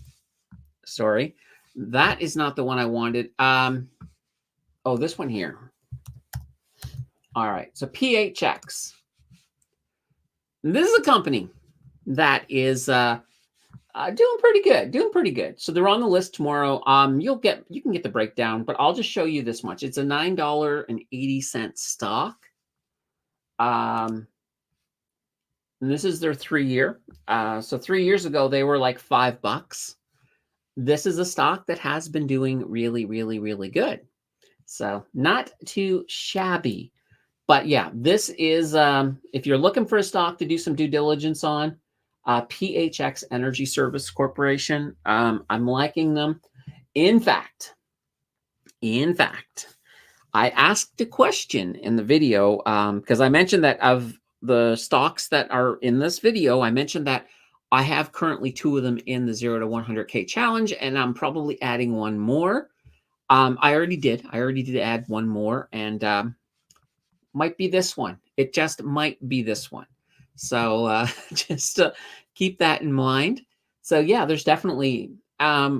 Speaker 1: Sorry. That is not the one I wanted. Oh, this one here. All right. So PHX. This is a company that is doing pretty good. So they're on the list tomorrow. You can get the breakdown, but I'll just show you this much. It's a $9.80 stock. And this is their 3-year. So 3 years ago, they were like $5. This is a stock that has been doing really, really, really good. So not too shabby. But yeah, this is, if you're looking for a stock to do some due diligence on, PHX Energy Service Corporation. I'm liking them. In fact, I asked a question in the video because I mentioned that of the stocks that are in this video, I mentioned that I have currently 2 of them in the 0 to 100K challenge, and I'm probably adding one more. I already did add one more, and might be this one. It just might be this one. So just keep that in mind. So yeah, there's definitely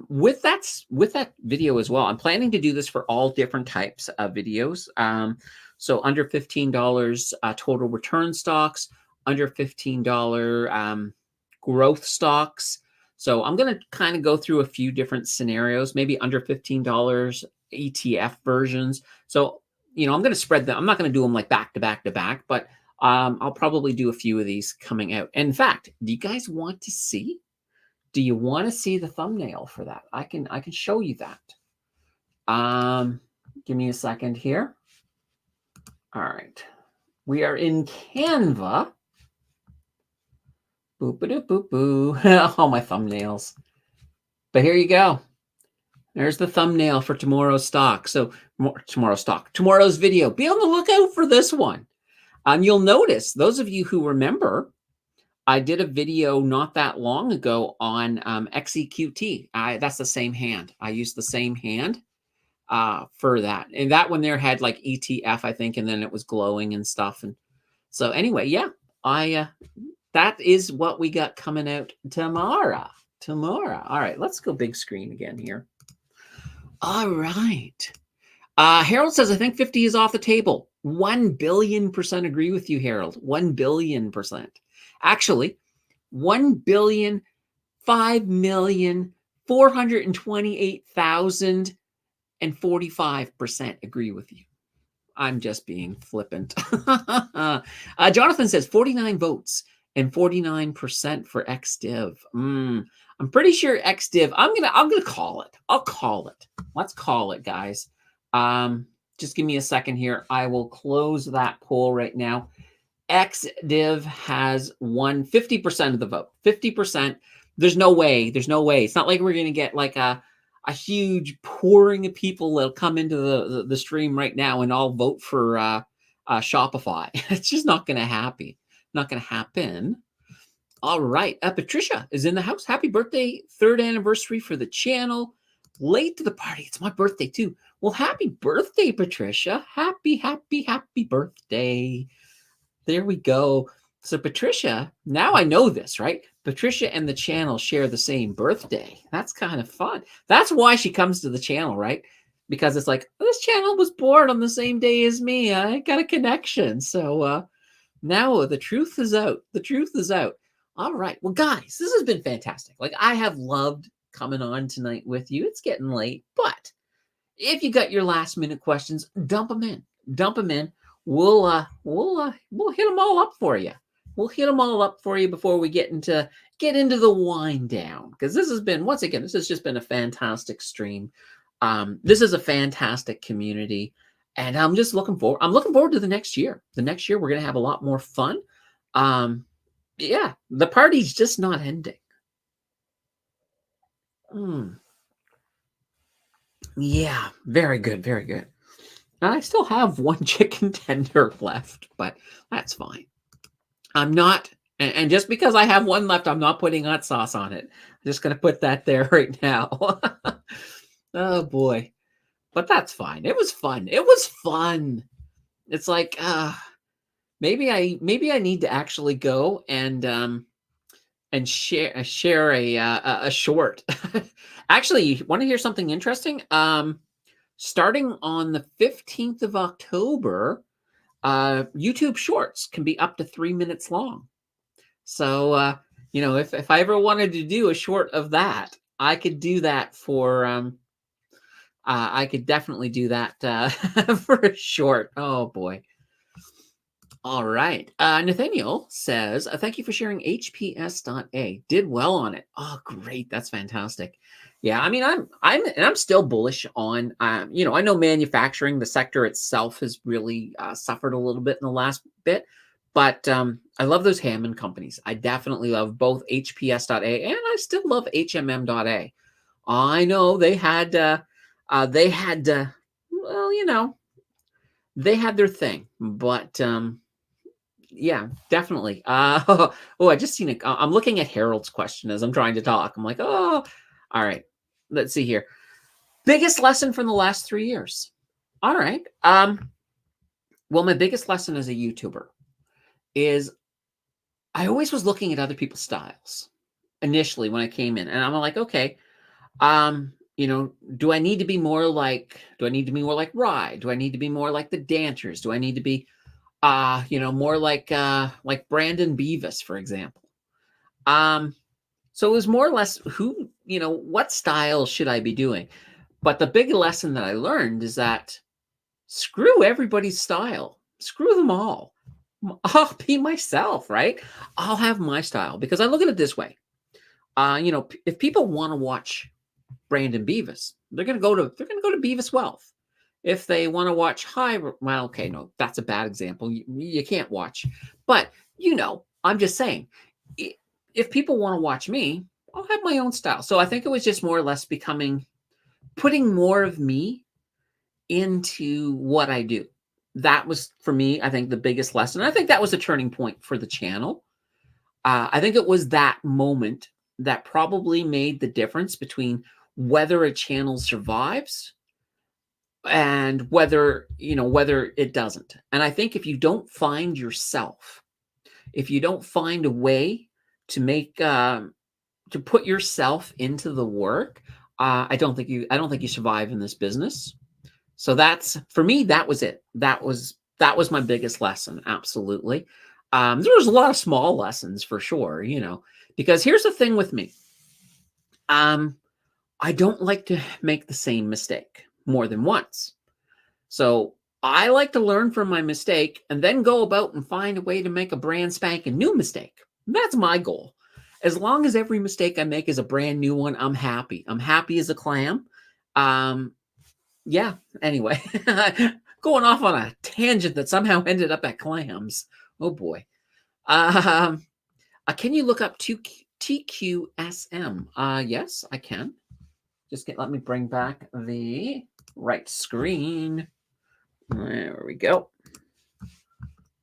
Speaker 1: with that video as well. I'm planning to do this for all different types of videos. So under $15 total return stocks, under $15 growth stocks. So I'm going to kind of go through a few different scenarios, maybe under $15 ETF versions. So, you know, I'm going to spread them. I'm not going to do them like back to back to back, but I'll probably do a few of these coming out. In fact, do you guys want to see? Do you want to see the thumbnail for that? I can show you that. Give me a second here. All right. We are in Canva. Boop, boop, boop, boop. All my thumbnails. But here you go. There's the thumbnail for tomorrow's stock. So tomorrow's video. Be on the lookout for this one. You'll notice, those of you who remember, I did a video not that long ago on XEQT. That's the same hand. I used the same hand for that. And that one there had like ETF, I think, and then it was glowing and stuff. And so anyway, yeah, that is what we got coming out tomorrow. All right, let's go big screen again here. All right. Harold says, I think 50 is off the table. 1 billion% agree with you, Harold. 1 billion%. Actually, 1,5,428,045% agree with you. I'm just being flippant. Jonathan says 49 votes and 49% for XDiv. I'm pretty sure XDiv. I'm gonna call it. I'll call it. Let's call it, guys. Just give me a second here. I will close that poll right now. XDiv has won 50% of the vote. 50%. There's no way. There's no way. It's not like we're gonna get like a huge pouring of people that'll come into the stream right now and all vote for Shopify. It's just not gonna happen. Not gonna happen. All right. Patricia is in the house. Happy birthday. 3rd anniversary for the channel. Late to the party. It's my birthday too. Well, happy birthday, Patricia. Happy birthday. There we go. So Patricia, now I know this, right? Patricia and the channel share the same birthday. That's kind of fun. That's why she comes to the channel, right? Because it's like, this channel was born on the same day as me. I got a connection. So now the truth is out. The truth is out. All right. Well, guys, this has been fantastic. Like, I have loved coming on tonight with you. It's getting late, but if you got your last minute questions, dump them in. Dump them in. We'll hit them all up for you. We'll hit them all up for you before we get into the wind down, because this has been, once again, this has just been a fantastic stream. This is a fantastic community, and I'm just looking forward to the next year. The next year we're gonna have a lot more fun. Yeah, the party's just not ending. Yeah, very good, very good. I still have one chicken tender left, but that's fine. I'm not, and just because I have one left, I'm not putting hot sauce on it. I'm just going to put that there right now. Oh boy. But that's fine. It was fun. It was fun. It's like, maybe I need to actually go and share a short. Actually, you want to hear something interesting? Starting on the 15th of October, YouTube Shorts can be up to 3 minutes long. So, if I ever wanted to do a short of that, I could do that for, I could definitely do that for a short. Oh, boy. All right. Nathaniel says, thank you for sharing HPS.A. Did well on it. Oh, great. That's fantastic. Yeah, I mean, I'm still bullish on, I know manufacturing, the sector itself has really suffered a little bit in the last bit, but I love those Hammond companies. I definitely love both HPS.A and I still love HMM.A. I know they had they had their thing, but yeah, definitely. I just seen it. I'm looking at Harold's question as I'm trying to talk. I'm like, oh, all right. Let's see here. Biggest lesson from the last 3 years. All right. Well, my biggest lesson as a YouTuber is I always was looking at other people's styles initially when I came in, and I'm like, okay, do I need to be more like Rye? Do I need to be more like the dancers? Do I need to be more like Brandon Beavis, for example? So it was more or less what style should I be doing? But the big lesson that I learned is that screw everybody's style. Screw them all. I'll be myself, right? I'll have my style because I look at it this way. If people want to watch Brandon Beavis, they're gonna go to Beavis Wealth. If they want to watch well, okay, no, that's a bad example. You can't watch, but I'm just saying, if people want to watch me, I'll have my own style. So I think it was just more or less putting more of me into what I do. That was for me, I think, the biggest lesson. I think that was a turning point for the channel. I think it was that moment that probably made the difference between whether a channel survives and whether it doesn't. And I think if you don't find yourself, if you don't find a way to make to put yourself into the work, I don't think you survive in this business. So that's for me. That was it. That was my biggest lesson. Absolutely. There was a lot of small lessons for sure. Because here's the thing with me. I don't like to make the same mistake more than once. So I like to learn from my mistake and then go about and find a way to make a brand spanking new mistake. That's my goal. As long as every mistake I make is a brand new one, I'm happy. I'm happy as a clam. Yeah, anyway, going off on a tangent that somehow ended up at clams. Oh boy. Can you look up TQSM? Yes, I can. Let me bring back the right screen. There we go.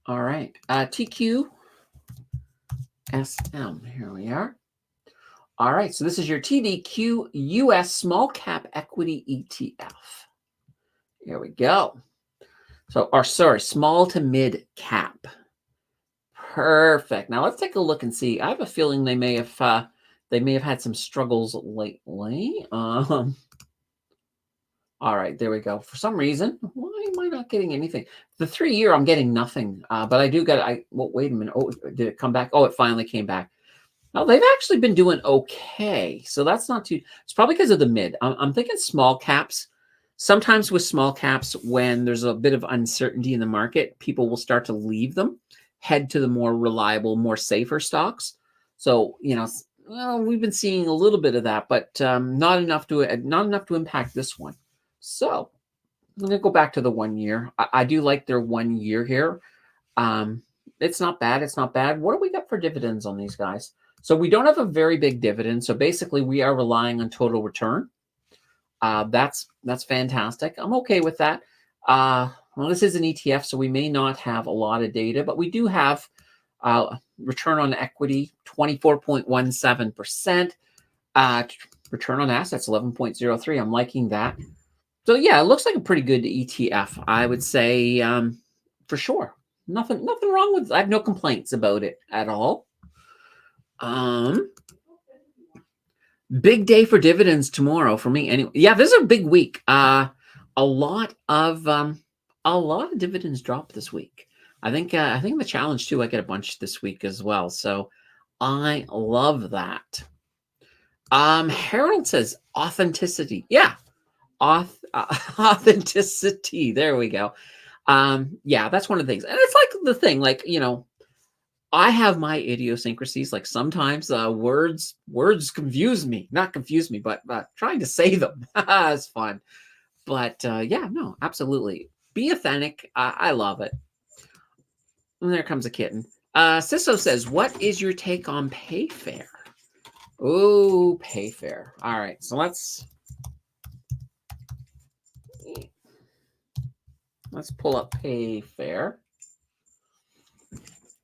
Speaker 1: All right. TQSM. Here we are. All right. So this is your TDQ US Small Cap Equity ETF. Here we go. Small to mid cap. Perfect. Now let's take a look and see. I have a feeling they may have had some struggles lately. All right, there we go. For some reason, why am I not getting anything? The 3-year, I'm getting nothing. But I do get. Wait a minute. Oh, did it come back? Oh, it finally came back. Now they've actually been doing okay. So that's not too. It's probably because of the mid. I'm thinking small caps. Sometimes with small caps, when there's a bit of uncertainty in the market, people will start to leave them, head to the more reliable, more safer stocks. So we've been seeing a little bit of that, but not enough to impact this one. So I'm gonna go back to the 1 year. I do like their 1 year here. It's not bad. It's not bad. What do we got for dividends on these guys? So we don't have a very big dividend. So basically, we are relying on total return. That's fantastic. I'm okay with that. Well, this is an ETF, so we may not have a lot of data, but we do have return on equity 24.17%. Return on assets 11.03. I'm liking that. So yeah, it looks like a pretty good ETF. I would say for sure. Nothing wrong with. I have no complaints about it at all. Big day for dividends tomorrow for me. Anyway, yeah, this is a big week. A lot of dividends drop this week. I think the challenge too. I get a bunch this week as well, so I love that. Harold says authenticity. Yeah, authenticity. There we go. Yeah, that's one of the things, and it's like the thing, like I have my idiosyncrasies. Like sometimes words confuse me. Not confuse me, but trying to say them is fun. But yeah, no, absolutely. Be authentic. I love it. And there comes a kitten. Sisso says, what is your take on Payfair? Oh, Payfair. All right, so let's pull up Payfair.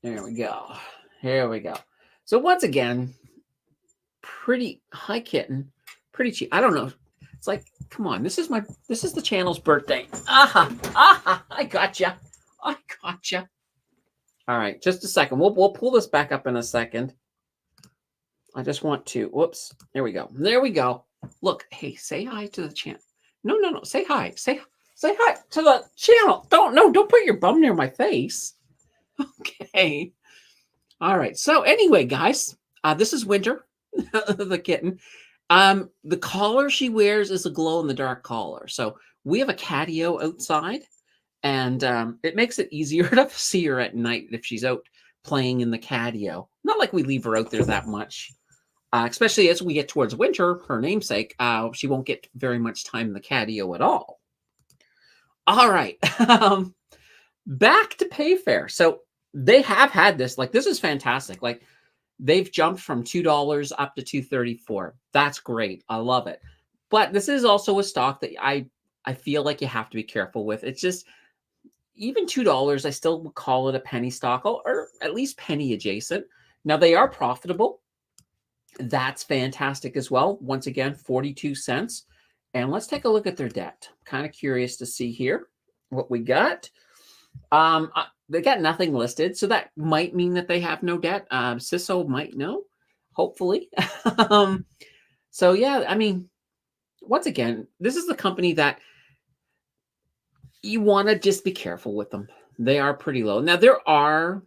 Speaker 1: There we go. Here we go. So once again, pretty high kitten, pretty cheap. I don't know. It's like, come on, this is the channel's birthday. I gotcha. All right, just a second. We'll pull this back up in a second. I just want to. Whoops. There we go. Look, hey, say hi to the channel. No. Say hi. Say hi to the channel. Don't put your bum near my face. Okay. All right. So anyway, guys, this is Winter, the kitten. The collar she wears is a glow in the dark collar. So we have a catio outside, And it makes it easier to see her at night if she's out playing in the catio. Not like we leave her out there that much. Especially as we get towards winter, her namesake, she won't get very much time in the catio at all. All right. Back to Payfare. So they have had this. Like, this is fantastic. Like, they've jumped from $2 up to $2.34. That's great. I love it. But this is also a stock that I feel like you have to be careful with. It's just, even $2, I still would call it a penny stock, or at least penny adjacent. Now, they are profitable. That's fantastic as well. Once again, 42 cents. And let's take a look at their debt. Kind of curious to see here what we got. They got nothing listed, so that might mean that they have no debt. CISO might know, hopefully. So yeah, I mean, once again, this is the company that you want to just be careful with them. They are pretty low. Now there are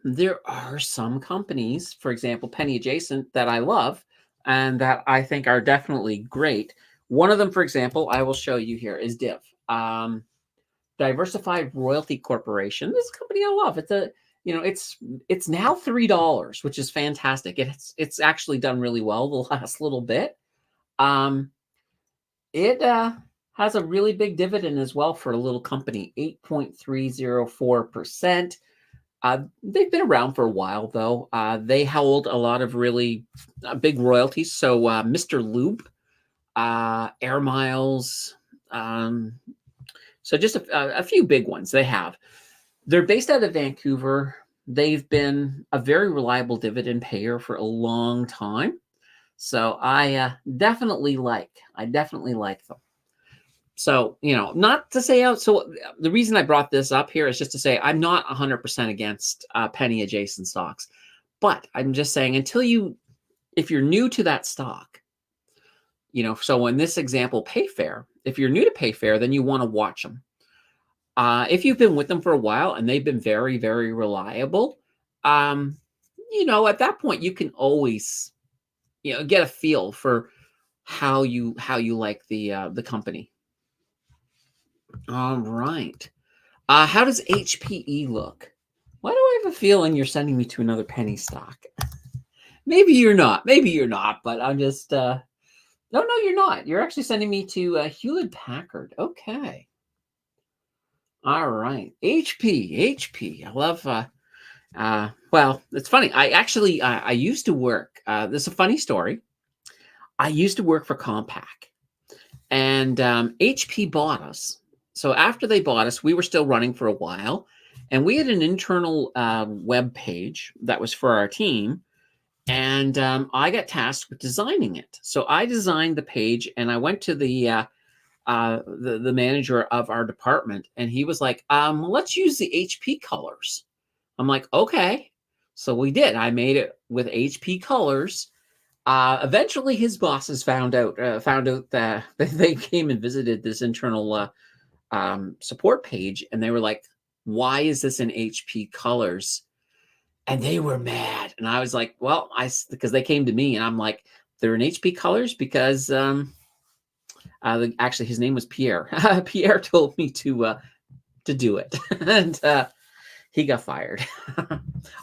Speaker 1: some companies, for example, penny adjacent, that I love and that I think are definitely great. One of them, for example, I will show you here is Div. Diversified Royalty Corporation. This company I love. It's now $3, which is fantastic. It's actually done really well the last little bit. It has a really big dividend as well for a little company, 8.304%. They've been around for a while, though. They hold a lot of really big royalties. So Mr. Lube, Air Miles, so just a few big ones they have. They're based out of Vancouver. They've been a very reliable dividend payer for a long time. So I definitely like them. So, not to say out. So the reason I brought this up here is just to say I'm not 100% against penny adjacent stocks, but I'm just saying if you're new to that stock, so in this example, Payfare, if you're new to Payfare, then you want to watch them. If you've been with them for a while and they've been very, very reliable, at that point you can always, get a feel for how you like the company. All right. How does HPE look? Why do I have a feeling you're sending me to another penny stock? Maybe you're not. But I'm just. No, you're not. You're actually sending me to Hewlett Packard. Okay. All right. HP. I love. Well, it's funny. I used to work. This is a funny story. I used to work for Compaq, and HP bought us. So after they bought us, we were still running for a while, and we had an internal web page that was for our team, and I got tasked with designing it. So I designed the page, and I went to the manager of our department, and he was like, let's use the HP colors. I'm like, okay. So we did. I made it with HP colors. Eventually his bosses found out that they came and visited this internal support page, and they were like, why is this in HP colors? And they were mad. And I was like, well, because they came to me, and I'm like, they're in HP colors because actually his name was Pierre. Pierre told me to do it. And he got fired.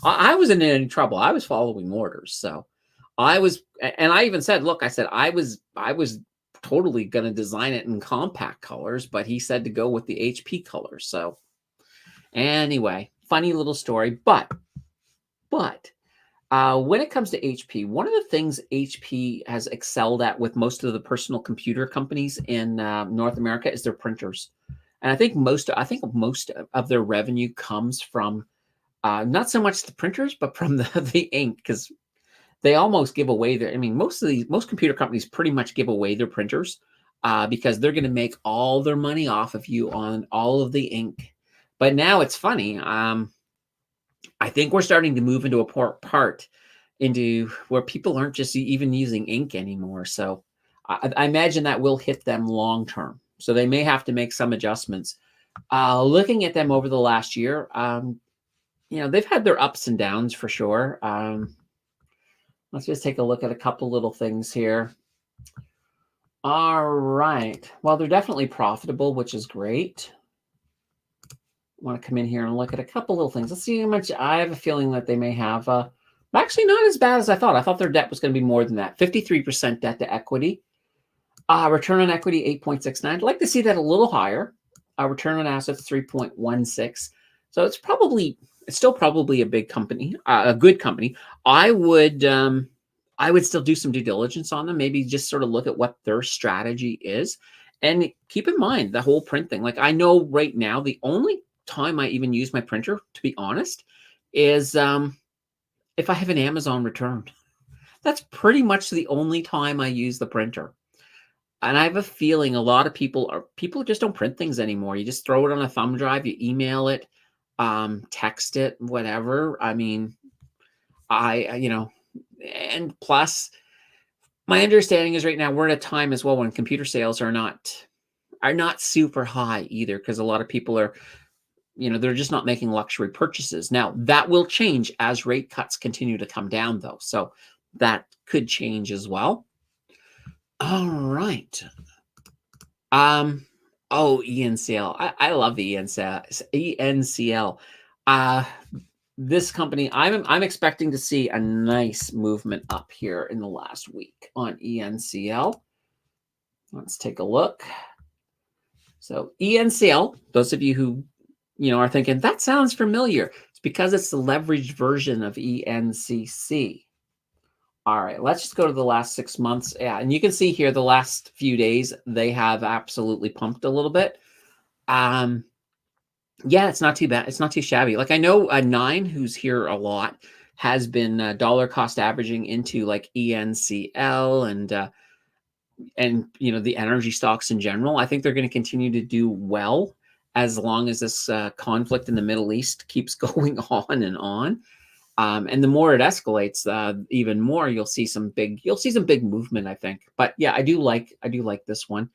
Speaker 1: I wasn't in any trouble. I was following orders. So I even said, look, I said, I was totally going to design it in Compaq colors, but he said to go with the HP colors. So anyway, funny little story, but when it comes to HP, one of the things HP has excelled at with most of the personal computer companies in North America is their printers. And I think most of their revenue comes from not so much the printers, but from the ink, because they almost give away most computer companies pretty much give away their printers because they're going to make all their money off of you on all of the ink. But now it's funny. I think we're starting to move into a part into where people aren't just even using ink anymore. So I imagine that will hit them long term. So they may have to make some adjustments. Looking at them over the last year, they've had their ups and downs for sure. Let's just take a look at a couple little things here. All right. Well, they're definitely profitable, which is great. want to come in here and look at a couple little things. Let's see how much. I have a feeling that they may have actually not as bad as I thought. I thought their debt was going to be more than that. 53% debt to equity. Return on equity 8.69. I'd like to see that a little higher. Return on assets 3.16. So it's still probably a big company, a good company. I would still do some due diligence on them. Maybe just sort of look at what their strategy is, and keep in mind the whole print thing. Like I know right now, the only time I even use my printer, to be honest, is if I have an Amazon return. That's pretty much the only time I use the printer. And I have a feeling a lot of people just don't print things anymore. You just throw it on a thumb drive, you email it, text it, whatever. I mean, and plus my understanding is right now we're at a time as well when computer sales are not super high either, because a lot of people are, they're just not making luxury purchases. Now that will change as rate cuts continue to come down though. So that could change as well. All right. ENCL. I love the ENCL. This company, I'm expecting to see a nice movement up here in the last week on ENCL. Let's take a look. So ENCL, those of you who are thinking that sounds familiar, it's because it's the leveraged version of ENCC. All right, let's just go to the last 6 months. Yeah, and you can see here the last few days, they have absolutely pumped a little bit. Yeah, it's not too bad. It's not too shabby. Like I know Nine, who's here a lot, has been dollar cost averaging into like ENCL and the energy stocks in general. I think they're going to continue to do well as long as this conflict in the Middle East keeps going on and on. And the more it escalates, even more you'll see some big movement, I think. But yeah, I do like this one.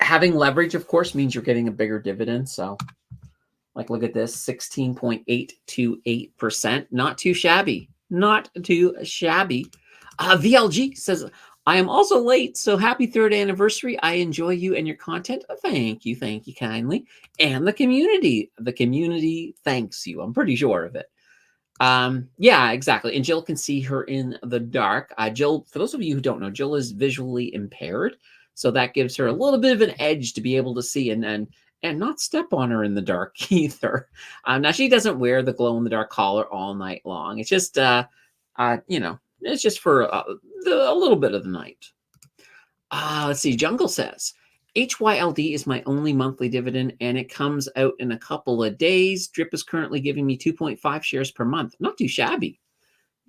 Speaker 1: Having leverage, of course, means you're getting a bigger dividend. So, like, look at this, 16.828%. Not too shabby. Not too shabby. VLG says, I am also late, so happy 3rd anniversary. I enjoy you and your content. Thank you kindly. And the community thanks you. I'm pretty sure of it. Yeah, exactly. And Jill can see her in the dark. Jill, for those of you who don't know, Jill is visually impaired, so that gives her a little bit of an edge to be able to see and not step on her in the dark either. Now she doesn't wear the glow in the dark collar all night long. It's just it's just for a little bit of the night. Let's see. Jungle says, HYLD is my only monthly dividend, and it comes out in a couple of days. Drip is currently giving me 2.5 shares per month. Not too shabby.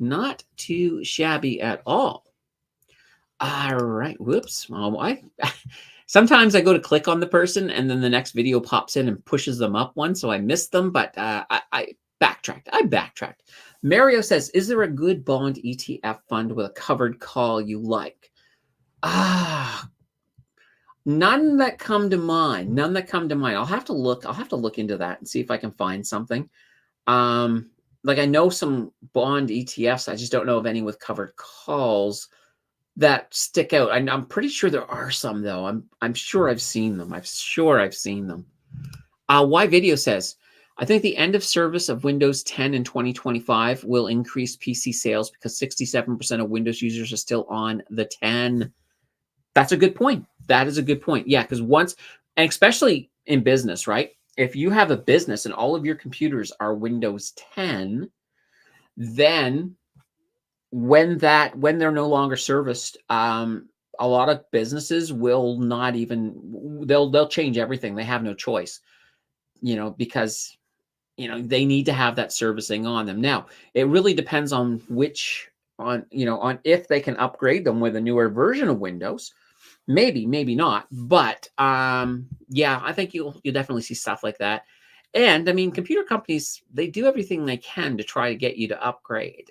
Speaker 1: Not too shabby at all. All right. Whoops. Sometimes I go to click on the person, and then the next video pops in and pushes them up one, so I missed them, but I backtracked. Mario says, is there a good bond ETF fund with a covered call you like? None that come to mind. I'll have to look into that and see if I can find something. Like I know some bond ETFs. I just don't know of any with covered calls that stick out. I'm pretty sure there are some though. I'm sure I've seen them. Y Video says, I think the end of service of Windows 10 in 2025 will increase PC sales because 67% of Windows users are still on the 10. That's a good point. That is a good point. Yeah, because once, and especially in business, right? If you have a business and all of your computers are Windows 10, then when they're no longer serviced, a lot of businesses will not even, they'll change everything. They have no choice, because they need to have that servicing on them. Now, it really depends on on if they can upgrade them with a newer version of Windows. Maybe not. But yeah, I think you'll definitely see stuff like that. And I mean, computer companies, they do everything they can to try to get you to upgrade.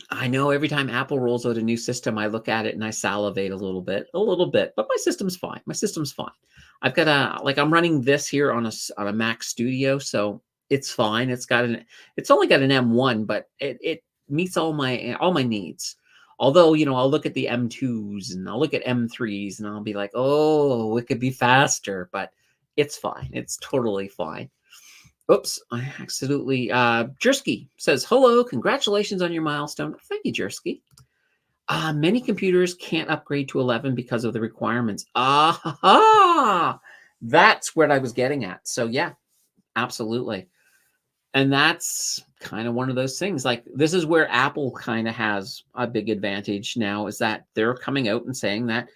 Speaker 1: I know every time Apple rolls out a new system, I look at it and I salivate a little bit, but my system's fine. I've got I'm running this here on a Mac Studio, so it's fine. It's only got an M1, but it meets all my needs. Although, I'll look at the M2s and I'll look at M3s and I'll be like, oh, it could be faster, but it's fine. It's totally fine. Oops, I accidentally. Jersky says, hello, congratulations on your milestone. Thank you, Jersky. Many computers can't upgrade to 11 because of the requirements. That's what I was getting at. So yeah, absolutely. And that's kind of one of those things. Like, this is where Apple kind of has a big advantage now, is that they're coming out and saying that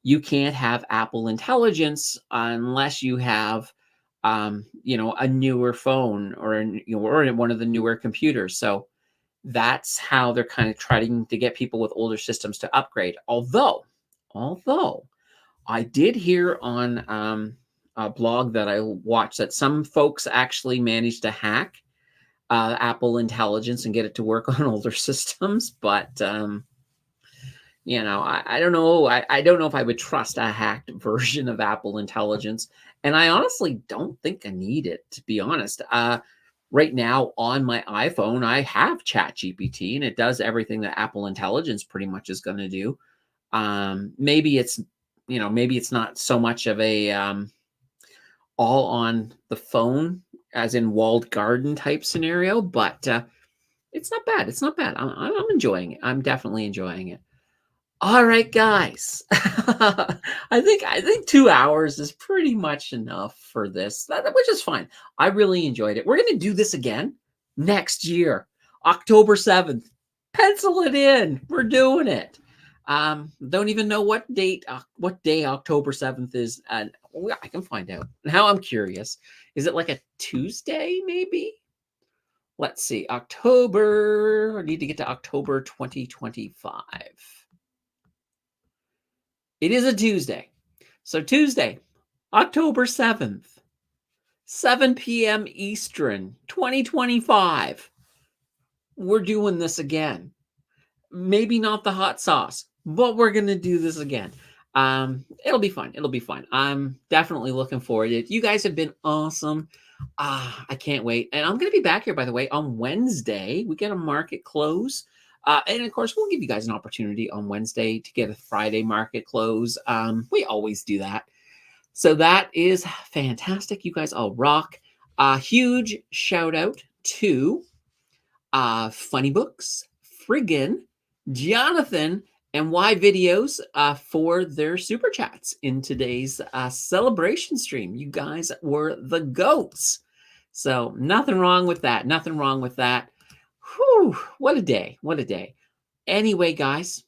Speaker 1: you can't have Apple Intelligence unless you have, a newer phone or one of the newer computers. So that's how they're kind of trying to get people with older systems to upgrade. Although I did hear on a blog that I watched that some folks actually managed to hack Apple Intelligence and get it to work on older systems, but I don't know. I don't know if I would trust a hacked version of Apple Intelligence, and I honestly don't think I need it, to be honest. Right now on my iPhone, I have ChatGPT, and it does everything that Apple Intelligence pretty much is going to do. Maybe it's not so much of a all on the phone, as in walled garden type scenario, but it's not bad. It's not bad. I'm enjoying it. I'm definitely enjoying it. All right, guys. I think 2 hours is pretty much enough for this, which is fine. I really enjoyed it. We're going to do this again next year, October 7th. Pencil it in. We're doing it. Don't even know what day October 7th is. I can find out. Now I'm curious. Is it like a Tuesday, maybe? Let's see. October. I need to get to October 2025. It is a Tuesday. So Tuesday, October 7th, 7 p.m. Eastern, 2025. We're doing this again. Maybe not the hot sauce, but we're going to do this again. It'll be fun. It'll be fun. I'm definitely looking forward to it. You guys have been awesome. I can't wait. And I'm going to be back here, by the way, on Wednesday. We get a market close. And of course, we'll give you guys an opportunity on Wednesday to get a Friday market close. We always do that. So that is fantastic. You guys all rock. Huge shout out to Funny Books, Friggin, Jonathan, and Y Videos for their super chats in today's celebration stream. You guys were the goats. So nothing wrong with that. Nothing wrong with that. Whew, what a day. What a day. Anyway, guys.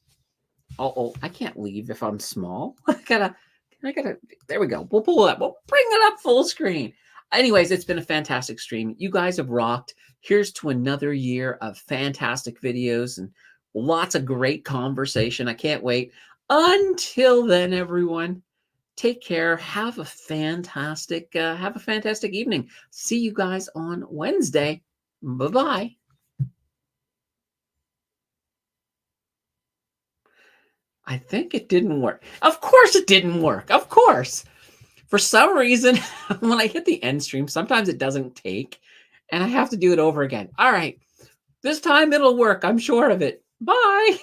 Speaker 1: I can't leave if I'm small. I gotta, there we go. We'll pull it up. We'll bring it up full screen. Anyways, it's been a fantastic stream. You guys have rocked. Here's to another year of fantastic videos and lots of great conversation. I can't wait. Until then, everyone, take care. Have a fantastic evening. See you guys on Wednesday. Bye-bye. I think it didn't work. Of course it didn't work. Of course. For some reason, when I hit the end stream, sometimes it doesn't take, and I have to do it over again. All right. This time it'll work. I'm sure of it. Bye.